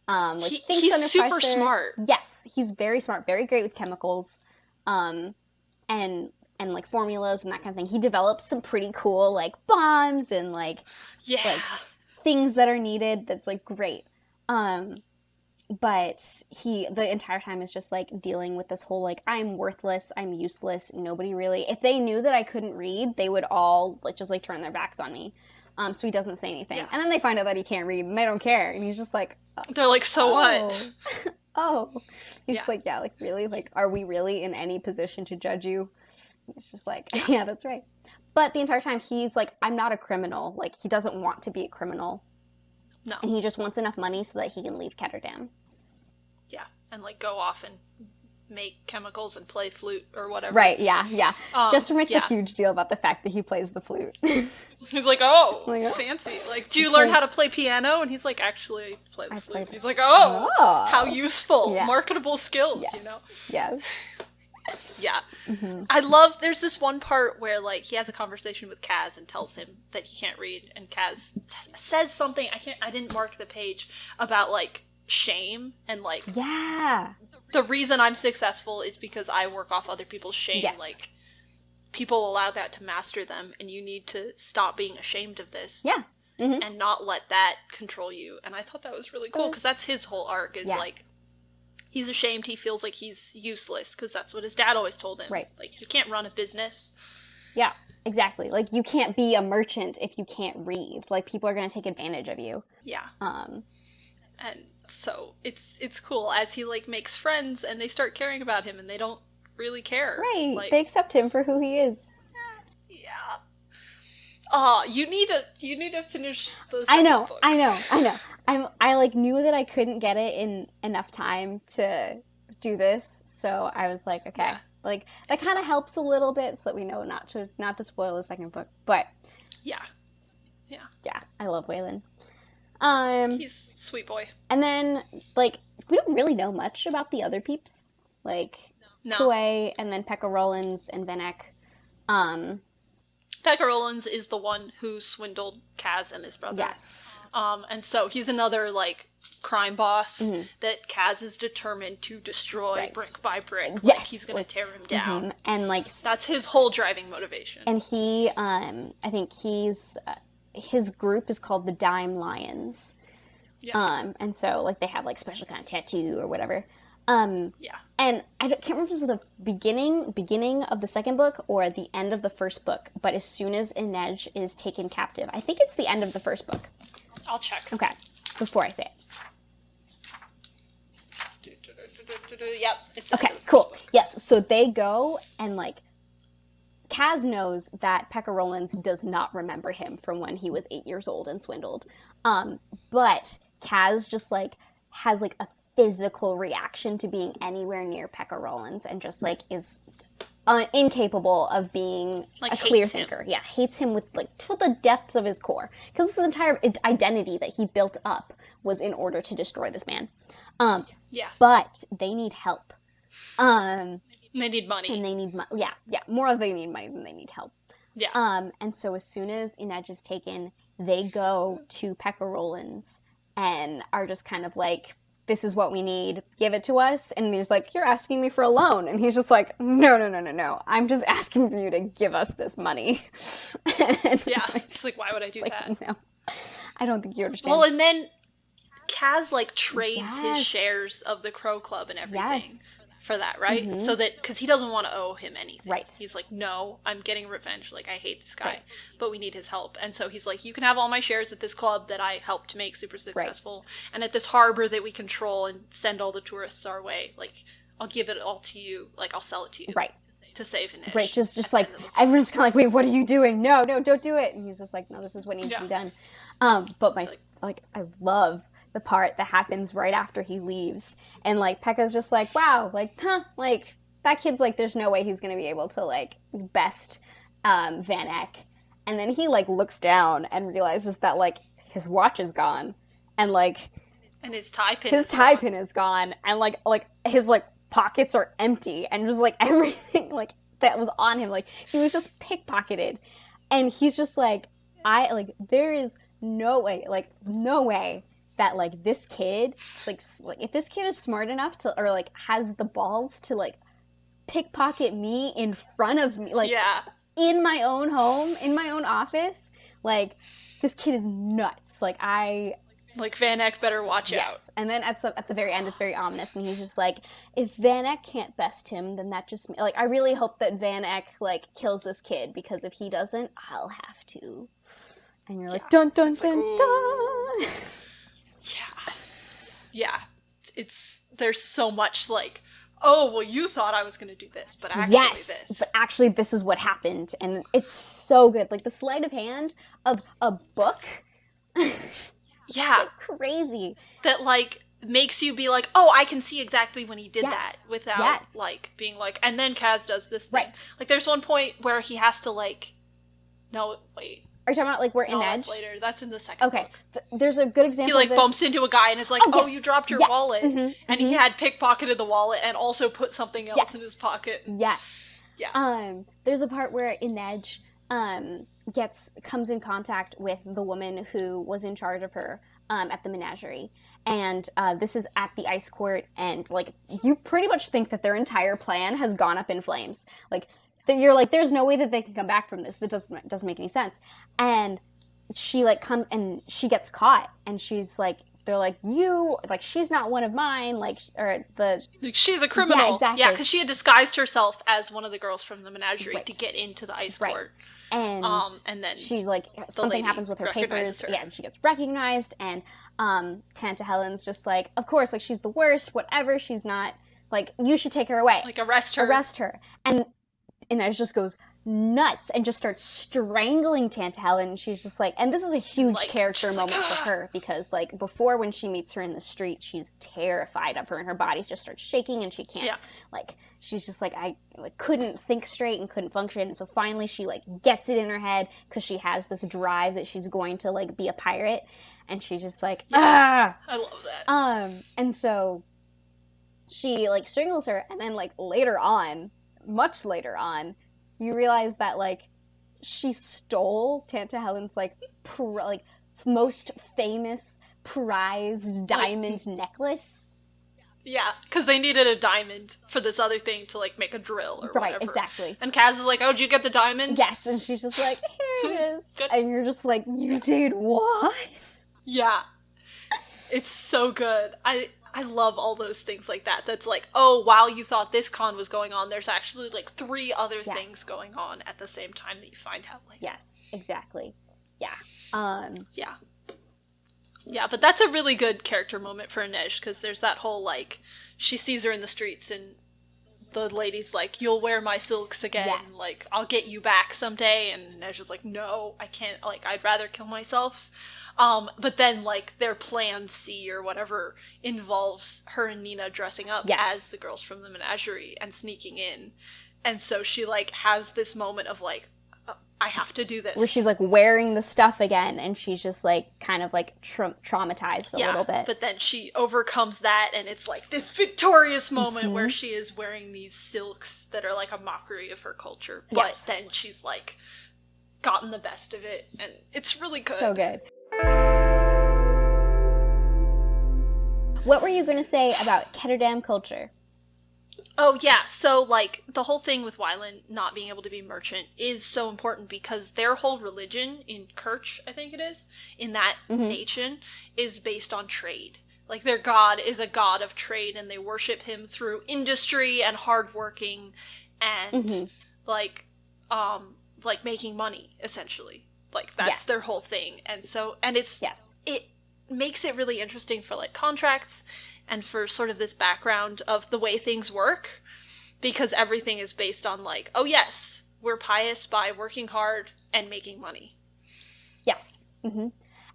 Like, he's super smart. Yes, he's very smart, very great with chemicals, and like formulas and that kind of thing. He develops some pretty cool, like, bombs and like things that are needed. That's, like, great. But he the entire time is just, like, dealing with this whole, like, I'm worthless, I'm useless, nobody really, if they knew that I couldn't read, they would all, like, just, like, turn their backs on me. So he doesn't say anything. Yeah. And then they find out that he can't read and they don't care. And he's just like, they're like, so what? He's just like, yeah, like, really? Like, are we really in any position to judge you? It's just like, yeah, that's right. But the entire time, he's like, I'm not a criminal. Like, he doesn't want to be a criminal. No. And he just wants enough money so that he can leave Ketterdam. Yeah, and, like, go off and make chemicals and play flute or whatever. Right, yeah. Jester makes a huge deal about the fact that he plays the flute. He's like, oh, fancy. Like, do you learn how to play piano? And he's like, actually, play the flute. He's like, oh, how useful. Yeah. Marketable skills, you know? Yeah. Yeah. Mm-hmm. I love, there's this one part where, like, he has a conversation with Kaz and tells him that he can't read, and Kaz says something, I didn't mark the page, about, like, shame, and, like, the reason I'm successful is because I work off other people's shame. Yes. Like, people allow that to master them, and you need to stop being ashamed of this. Yeah. Mm-hmm. And not let that control you. And I thought that was really cool, because that's his whole arc, is, like, he's ashamed, he feels like he's useless, because that's what his dad always told him. Right. Like, you can't run a business. Yeah, exactly. Like, you can't be a merchant if you can't read. Like, people are going to take advantage of you. Yeah. And so, it's cool, as he, like, makes friends, and they start caring about him, and they don't really care. Right, like, they accept him for who he is. Yeah. You need to finish the second book. I know. I like knew that I couldn't get it in enough time to do this, so I was like, okay, like that kind of helps a little bit, so that we know not to spoil the second book. But yeah, I love Wylan. He's a sweet boy. And then, like, we don't really know much about the other peeps, like Kuei, and then Pekka Rollins and Venek. Pekka Rollins is the one who swindled Kaz and his brother. Yes. And so he's another, like, crime boss that Kaz is determined to destroy brick by brick. Yes. Like, he's gonna tear him down. Mm-hmm. And, like, that's his whole driving motivation. And he, I think his group is called the Dime Lions. Yeah. And so, like, they have, like, special kind of tattoo or whatever. And I can't remember if this was the beginning of the second book or the end of the first book, but as soon as Inej is taken captive, I think it's the end of the first book. I'll check. Okay, before I say it. Yep. It's okay, cool. Yes, so they go and, like, Kaz knows that Pekka Rollins does not remember him from when he was 8 years old and swindled. But Kaz just, like, has, like, a physical reaction to being anywhere near Pekka Rollins and just, like, is incapable of being like, a clear thinker. Yeah, hates him with, like, to the depths of his core. Because his entire identity that he built up was in order to destroy this man. But they need help. They need money. And they need money. Yeah. More they need money than they need help. Yeah. And so as soon as Inej is taken, they go to Pekka Rollins and are just kind of like, this is what we need, give it to us. And he's like, you're asking me for a loan. And he's just like, no. I'm just asking for you to give us this money. Yeah. He's like, why would I do that? No, I don't think you understand. Well, and then Kaz, like, trades his shares of the Crow Club and everything for that, right? Mm-hmm. So that, because he doesn't want to owe him anything. Right. He's like, no, I'm getting revenge. Like, I hate this guy, but we need his help. And so he's like, you can have all my shares at this club that I helped make super successful, and at this harbor that we control and send all the tourists our way. Like, I'll give it all to you. Like, I'll sell it to you. Right. To save Inej. Right, just like, everyone's kind of like, wait, what are you doing? No, don't do it. And he's just like, no, this is what needs to be done. But I love the part that happens right after he leaves. And, like, Pekka's just like, wow, like, like, that kid's like, there's no way he's going to be able to, like, best Van Eck. And then he, like, looks down and realizes that, like, his watch is gone. And, like... And his tie pin is gone. And, like, his, like, pockets are empty. And just, like, everything, like, that was on him. Like, he was just pickpocketed. And he's just like, there is no way that, like, this kid, like if this kid is smart enough to, or, like, has the balls to, like, pickpocket me in front of me, like, in my own home, in my own office, like, this kid is nuts. Like, Van Eck better watch out. Yes, and then at the very end, it's very ominous, and he's just like, if Van Eck can't best him, then that just, like, I really hope that Van Eck, like, kills this kid, because if he doesn't, I'll have to. And you're like, dun, dun, dun, dun. Yeah. There's so much, like, oh, well, you thought I was going to do this, but actually this is what happened. And it's so good. Like, the sleight of hand of a book. Yeah. Like, crazy. That, like, makes you be like, oh, I can see exactly when he did that without, like, being like, and then Kaz does this thing. Right. Like, there's one point where he has to, like, no, wait. Are you talking about, like, we're in Edge? That's later. That's in the second book. There's a good example he, like, of this. bumps into a guy and is like, oh, you dropped your wallet. Mm-hmm. And he had pickpocketed the wallet and also put something else in his pocket. Yes. Yeah. There's a part where Inej comes in contact with the woman who was in charge of her at the menagerie. And this is at the ice court, and, like, you pretty much think that their entire plan has gone up in flames. Like, you're like, there's no way that they can come back from this. That doesn't make any sense. And she, like, comes, and she gets caught, and she's like, they're like, you, like, she's not one of mine, like, or the... Like, she's a criminal. Yeah, exactly. Yeah, because she had disguised herself as one of the girls from the menagerie to get into the ice court. And then she, like, something happens with her papers. Her. Yeah, and she gets recognized, and Tanta Helen's just like, of course, like, she's the worst, whatever, she's not, like, you should take her away. Like, arrest her. And Inej just goes nuts and just starts strangling Tanta Helen. And she's just like, and this is a huge character moment for her, because, like, before, when she meets her in the street, she's terrified of her, and her body just starts shaking, and she can't, like, she's just like, I, like, couldn't think straight and couldn't function. And so finally she, like, gets it in her head, because she has this drive that she's going to, like, be a pirate, and she's just like, I love that. And so she, like, strangles her, and then, like, much later on, you realize that, like, she stole Tanta Helen's, like, most famous prized diamond necklace. Yeah, because they needed a diamond for this other thing to, like, make a drill or whatever. Right, exactly. And Kaz is like, oh, did you get the diamond? Yes, and she's just like, here it is. Good. And you're just like, you did what? Yeah. It's so good. I love all those things like that. That's like, oh, while you thought this con was going on, there's actually, like, 3 other things going on at the same time that you find out later. Yes, exactly. Yeah. Yeah. Yeah, but that's a really good character moment for Inej, because there's that whole, like, she sees her in the streets, and the lady's like, you'll wear my silks again, Yes. like, I'll get you back someday, and Neige is like, no, I can't, like, I'd rather kill myself. But then, like, their plan C or whatever involves her and Nina dressing up as the girls from the menagerie and sneaking in. And so she, like, has this moment of, like, I have to do this. Where she's, like, wearing the stuff again, and she's just, like, kind of, like, traumatized a little bit. But then she overcomes that, and it's, like, this victorious moment where she is wearing these silks that are, like, a mockery of her culture. But then she's, like, gotten the best of it, and it's really good. So good. What were you going to say about Ketterdam culture? Oh, yeah, so, like, the whole thing with Wylan not being able to be merchant is so important because their whole religion in Kirch, I think it is, in that nation, is based on trade. Like, their god is a god of trade, and they worship him through industry and hardworking and, like, making money, essentially. Like, that's their whole thing. And so, and it's, it makes it really interesting for, like, contracts and for sort of this background of the way things work, because everything is based on, like, oh yes, we're pious by working hard and making money. Yes.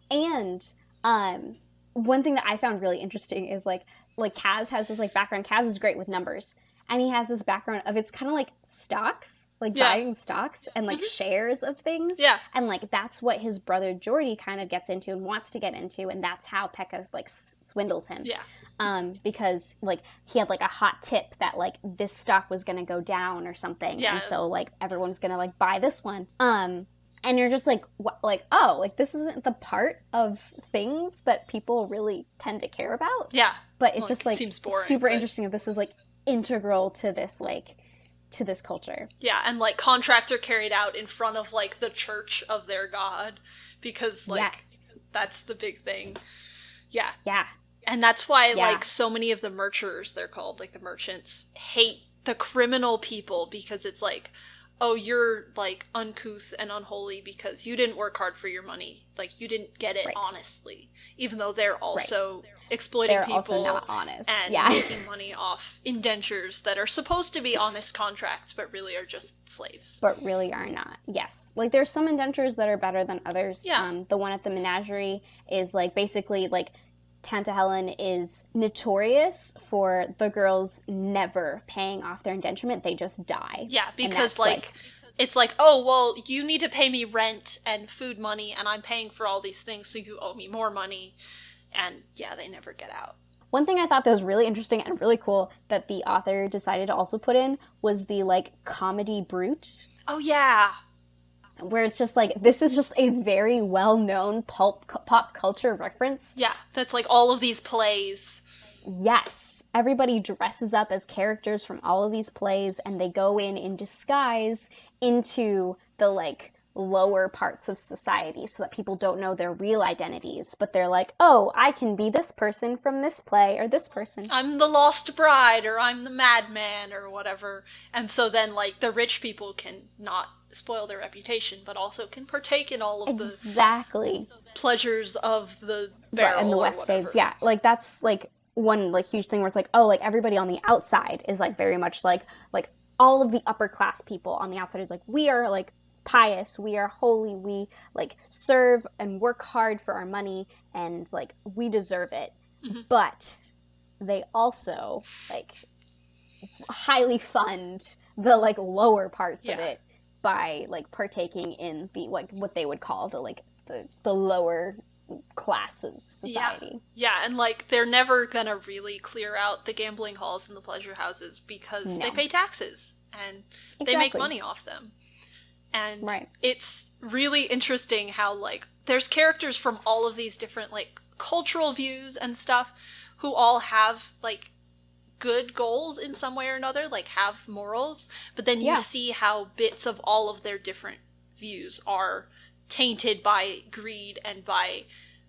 And one thing that I found really interesting is, like Kaz has this, like, background. Kaz is great with numbers, and he has this background of, it's kind of like stocks, like buying stocks and, like, shares of things. Yeah. And, like, that's what his brother Geordie kind of gets into and wants to get into, and that's how Pekka, like, swindles him. Yeah. Because, like, he had, like, a hot tip that, like, this stock was going to go down or something. Yeah. And so, like, everyone's going to, like, buy this one. And you're just like, what, like, oh, like, this isn't the part of things that people really tend to care about. Yeah. But it just, like, seems boring, super interesting that this is, like, integral to this, like, to this culture. Yeah, and, like, contracts are carried out in front of, like, the church of their god, because, like, that's the big thing. Yeah. Yeah. And that's why, like, so many of the merchers, they're called, like, the merchants, hate the criminal people, because it's like, oh, you're, like, uncouth and unholy because you didn't work hard for your money. Like, you didn't get it honestly. Even though they're also exploiting people. They're also not honest. And making money off indentures that are supposed to be honest contracts, but really are just slaves. But really are not. Yes. Like, there's some indentures that are better than others. Yeah. The one at the menagerie is, like, basically, like, Tanta Helen is notorious for the girls never paying off their indenturement. They just die. Yeah, because, like, it's like, oh, well, you need to pay me rent and food money, and I'm paying for all these things, so you owe me more money. And, yeah, they never get out. One thing I thought that was really interesting and really cool that the author decided to also put in was the, like, comedy brute. Oh, yeah. Where it's just like, this is just a very well-known pop culture reference. Yeah, that's like all of these plays. Yes. Everybody dresses up as characters from all of these plays, and they go in disguise into the, like, lower parts of society so that people don't know their real identities. But they're like, oh, I can be this person from this play, or this person. I'm the lost bride, or I'm the madman, or whatever. And so then, like, the rich people can not spoil their reputation, but also can partake in all of the pleasures of the barrel and the West Days. Yeah, like, that's, like, one, like, huge thing where it's like, oh, like, everybody on the outside is, like, very much like all of the upper class people on the outside is like, we are, like, pious, we are holy, we, like, serve and work hard for our money, and, like, we deserve it. But they also, like, highly fund the, like, lower parts of it by, like, partaking in the, like, what they would call the, like, the lower class of society. Yeah, and, like, they're never gonna really clear out the gambling halls and the pleasure houses because they pay taxes and they make money off them. And it's really interesting how, like, there's characters from all of these different, like, cultural views and stuff who all have, like, good goals in some way or another, like, have morals, but then you see how bits of all of their different views are tainted by greed and by,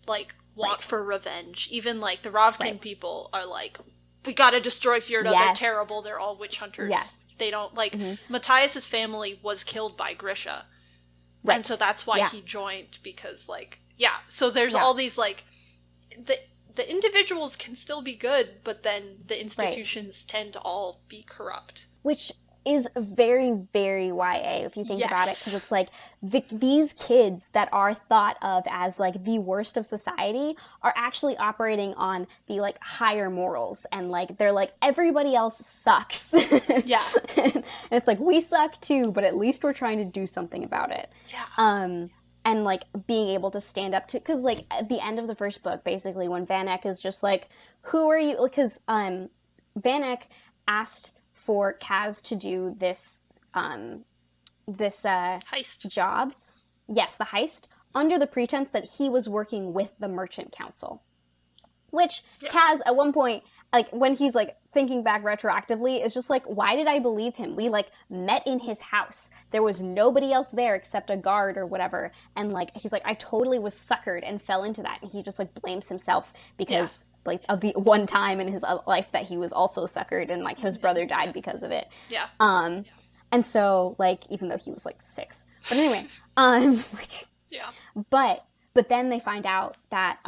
like, want for revenge. Even, like, the Ravkin people are like, we gotta destroy Fjorda, they're terrible, they're all witch hunters. They don't, like, Matthias's family was killed by Grisha. And so that's why he joined, because, like, so there's all these, like, the individuals can still be good, but then the institutions tend to all be corrupt. Which is very, very YA if you think about it, because it's like these kids that are thought of as like the worst of society are actually operating on the like higher morals, and like they're like, everybody else sucks. Yeah. And it's like, we suck too, but at least we're trying to do something about it. Yeah. And like being able to stand up to, because like at the end of the first book, basically, when Van Eck is just like, who are you, because Van Eck asked for Kaz to do this heist job. Yes, the heist, under the pretense that he was working with the Merchant Council. Which Kaz at one point, like when he's like thinking back retroactively, is just like, why did I believe him? We like met in his house. There was nobody else there except a guard or whatever. And like he's like, I totally was suckered and fell into that. And he just like blames himself because like of the one time in his life that he was also suckered, and like his brother died because of it. Yeah. And so like, even though he was like 6, but anyway, like, yeah. But then they find out that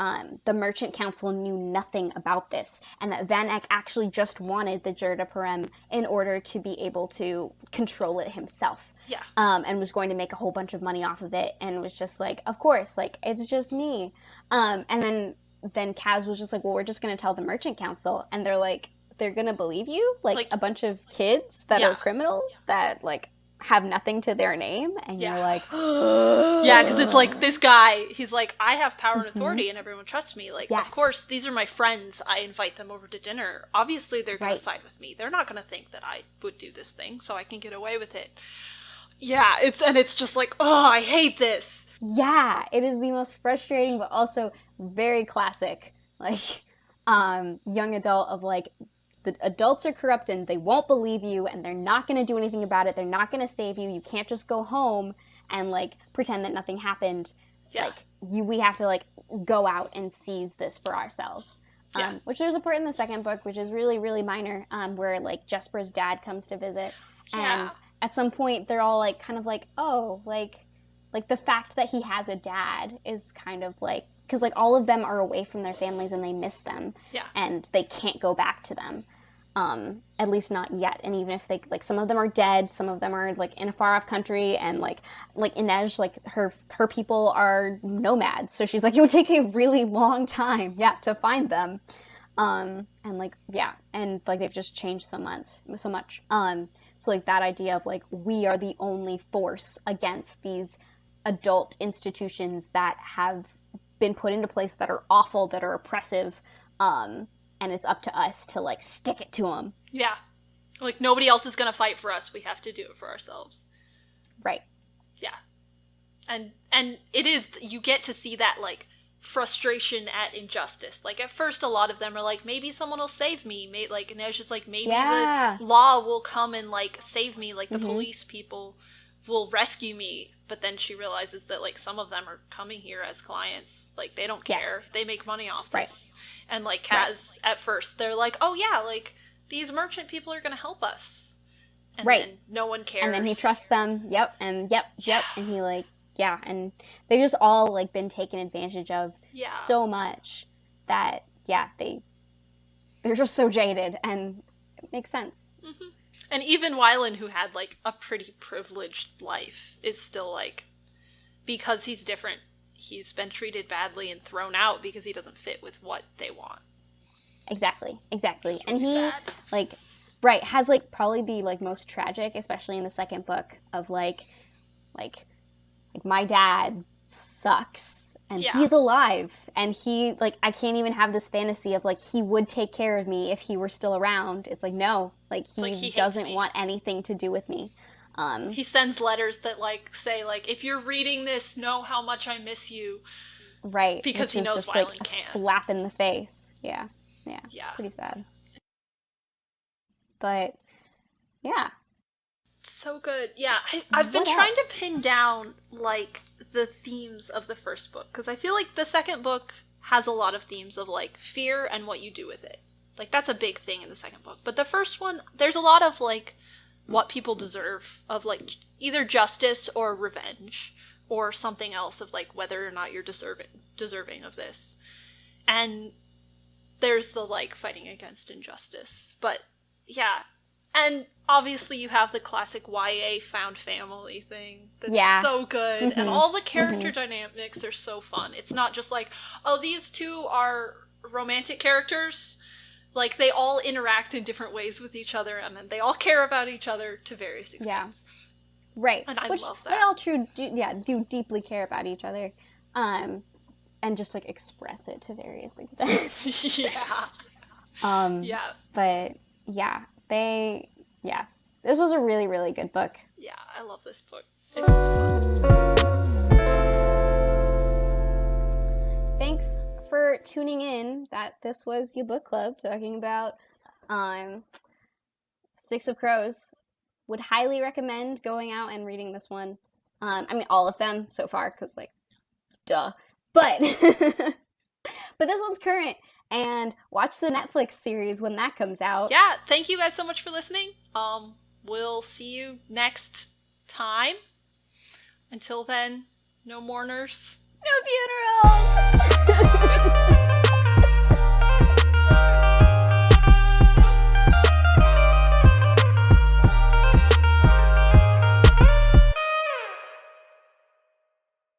the Merchant Council knew nothing about this, and that Van Eck actually just wanted the Jur de Parem in order to be able to control it himself. Yeah. And was going to make a whole bunch of money off of it, and was just like, of course, like, it's just me. And then Kaz was just like, well, we're just going to tell the Merchant Council, and they're like, they're going to believe you? Like a bunch of kids that are criminals that, like, have nothing to their name, and you're like, yeah, because it's like, this guy, he's like, I have power and authority and everyone trusts me. Like, of course, these are my friends. I invite them over to dinner. Obviously, they're going to side with me. They're not going to think that I would do this thing, so I can get away with it. Yeah, it's just like, oh, I hate this. Yeah, it is the most frustrating, but also very classic, like, young adult of like, the adults are corrupt and they won't believe you, and they're not going to do anything about it. They're not going to save you. You can't just go home and like pretend that nothing happened. Yeah. Like, we have to like go out and seize this for ourselves. Which there's a part in the second book, which is really, really minor, where like Jesper's dad comes to visit. Yeah. And at some point they're all like, kind of like, oh, like the fact that he has a dad is kind of like, because like all of them are away from their families and they miss them. Yeah. And they can't go back to them. At least not yet. And even if they, like, some of them are dead, some of them are like in a far off country, and like Inej, like her people are nomads. So she's like, it would take a really long time, to find them. And like, and like they've just changed so much. So like that idea of like, we are the only force against these adult institutions that have been put into place that are awful, that are oppressive, and it's up to us to like stick it to them. Yeah, like nobody else is gonna fight for us. We have to do it for ourselves. Right. Yeah, and it is, you get to see that like frustration at injustice. Like at first, a lot of them are like, maybe someone will save me. And it's just like, maybe the law will come and like save me. Like the police people will rescue me. But then she realizes that, like, some of them are coming here as clients. Like, they don't care. They make money off this. Right. And, like, Kaz, at first, they're like, oh, yeah, like, these merchant people are going to help us. And then no one cares. And then he trusts them. Yep. And he, like, and they've just all, like, been taken advantage of so much that, they're just so jaded. And it makes sense. Mm-hmm. And even Wylan, who had, like, a pretty privileged life, is still, like, because he's different, he's been treated badly and thrown out because he doesn't fit with what they want. Exactly. Really and he, sad. like, has, like, probably the, like, most tragic, especially in the second book, of, like my dad sucks. And he's alive, and he, like, I can't even have this fantasy of, like, he would take care of me if he were still around. It's like, no, like, he doesn't want anything to do with me. He sends letters that, like, say, like, if you're reading this, know how much I miss you. Right. Because he knows just, Wylan like, can't. A slap in the face. Yeah. It's pretty sad. But, yeah. So good. Yeah, I've been trying to pin down, like, the themes of the first book, because I feel like the second book has a lot of themes of, like, fear and what you do with it. Like, that's a big thing in the second book. But the first one, there's a lot of, like, what people deserve, of, like, either justice or revenge, or something else of, like, whether or not you're deserving of this. And there's the, like, fighting against injustice. But, yeah. And obviously you have the classic YA found family thing that's so good. Mm-hmm. And all the character dynamics are so fun. It's not just like, oh, these two are romantic characters. Like, they all interact in different ways with each other, and then they all care about each other to various extents. Yeah. Right. And I love that. They all do deeply care about each other. And just, like, express it to various extents. Yeah. But, this was a really, really good book. Yeah, I love this book. It's fun. Thanks for tuning in. This was your book club talking about Six of Crows. Would highly recommend going out and reading this one. I mean, all of them so far, because, like, duh. But but this one's current, and watch the Netflix series when that comes out. Yeah, thank you guys so much for listening. We'll see you next time. Until then, no mourners, no funerals.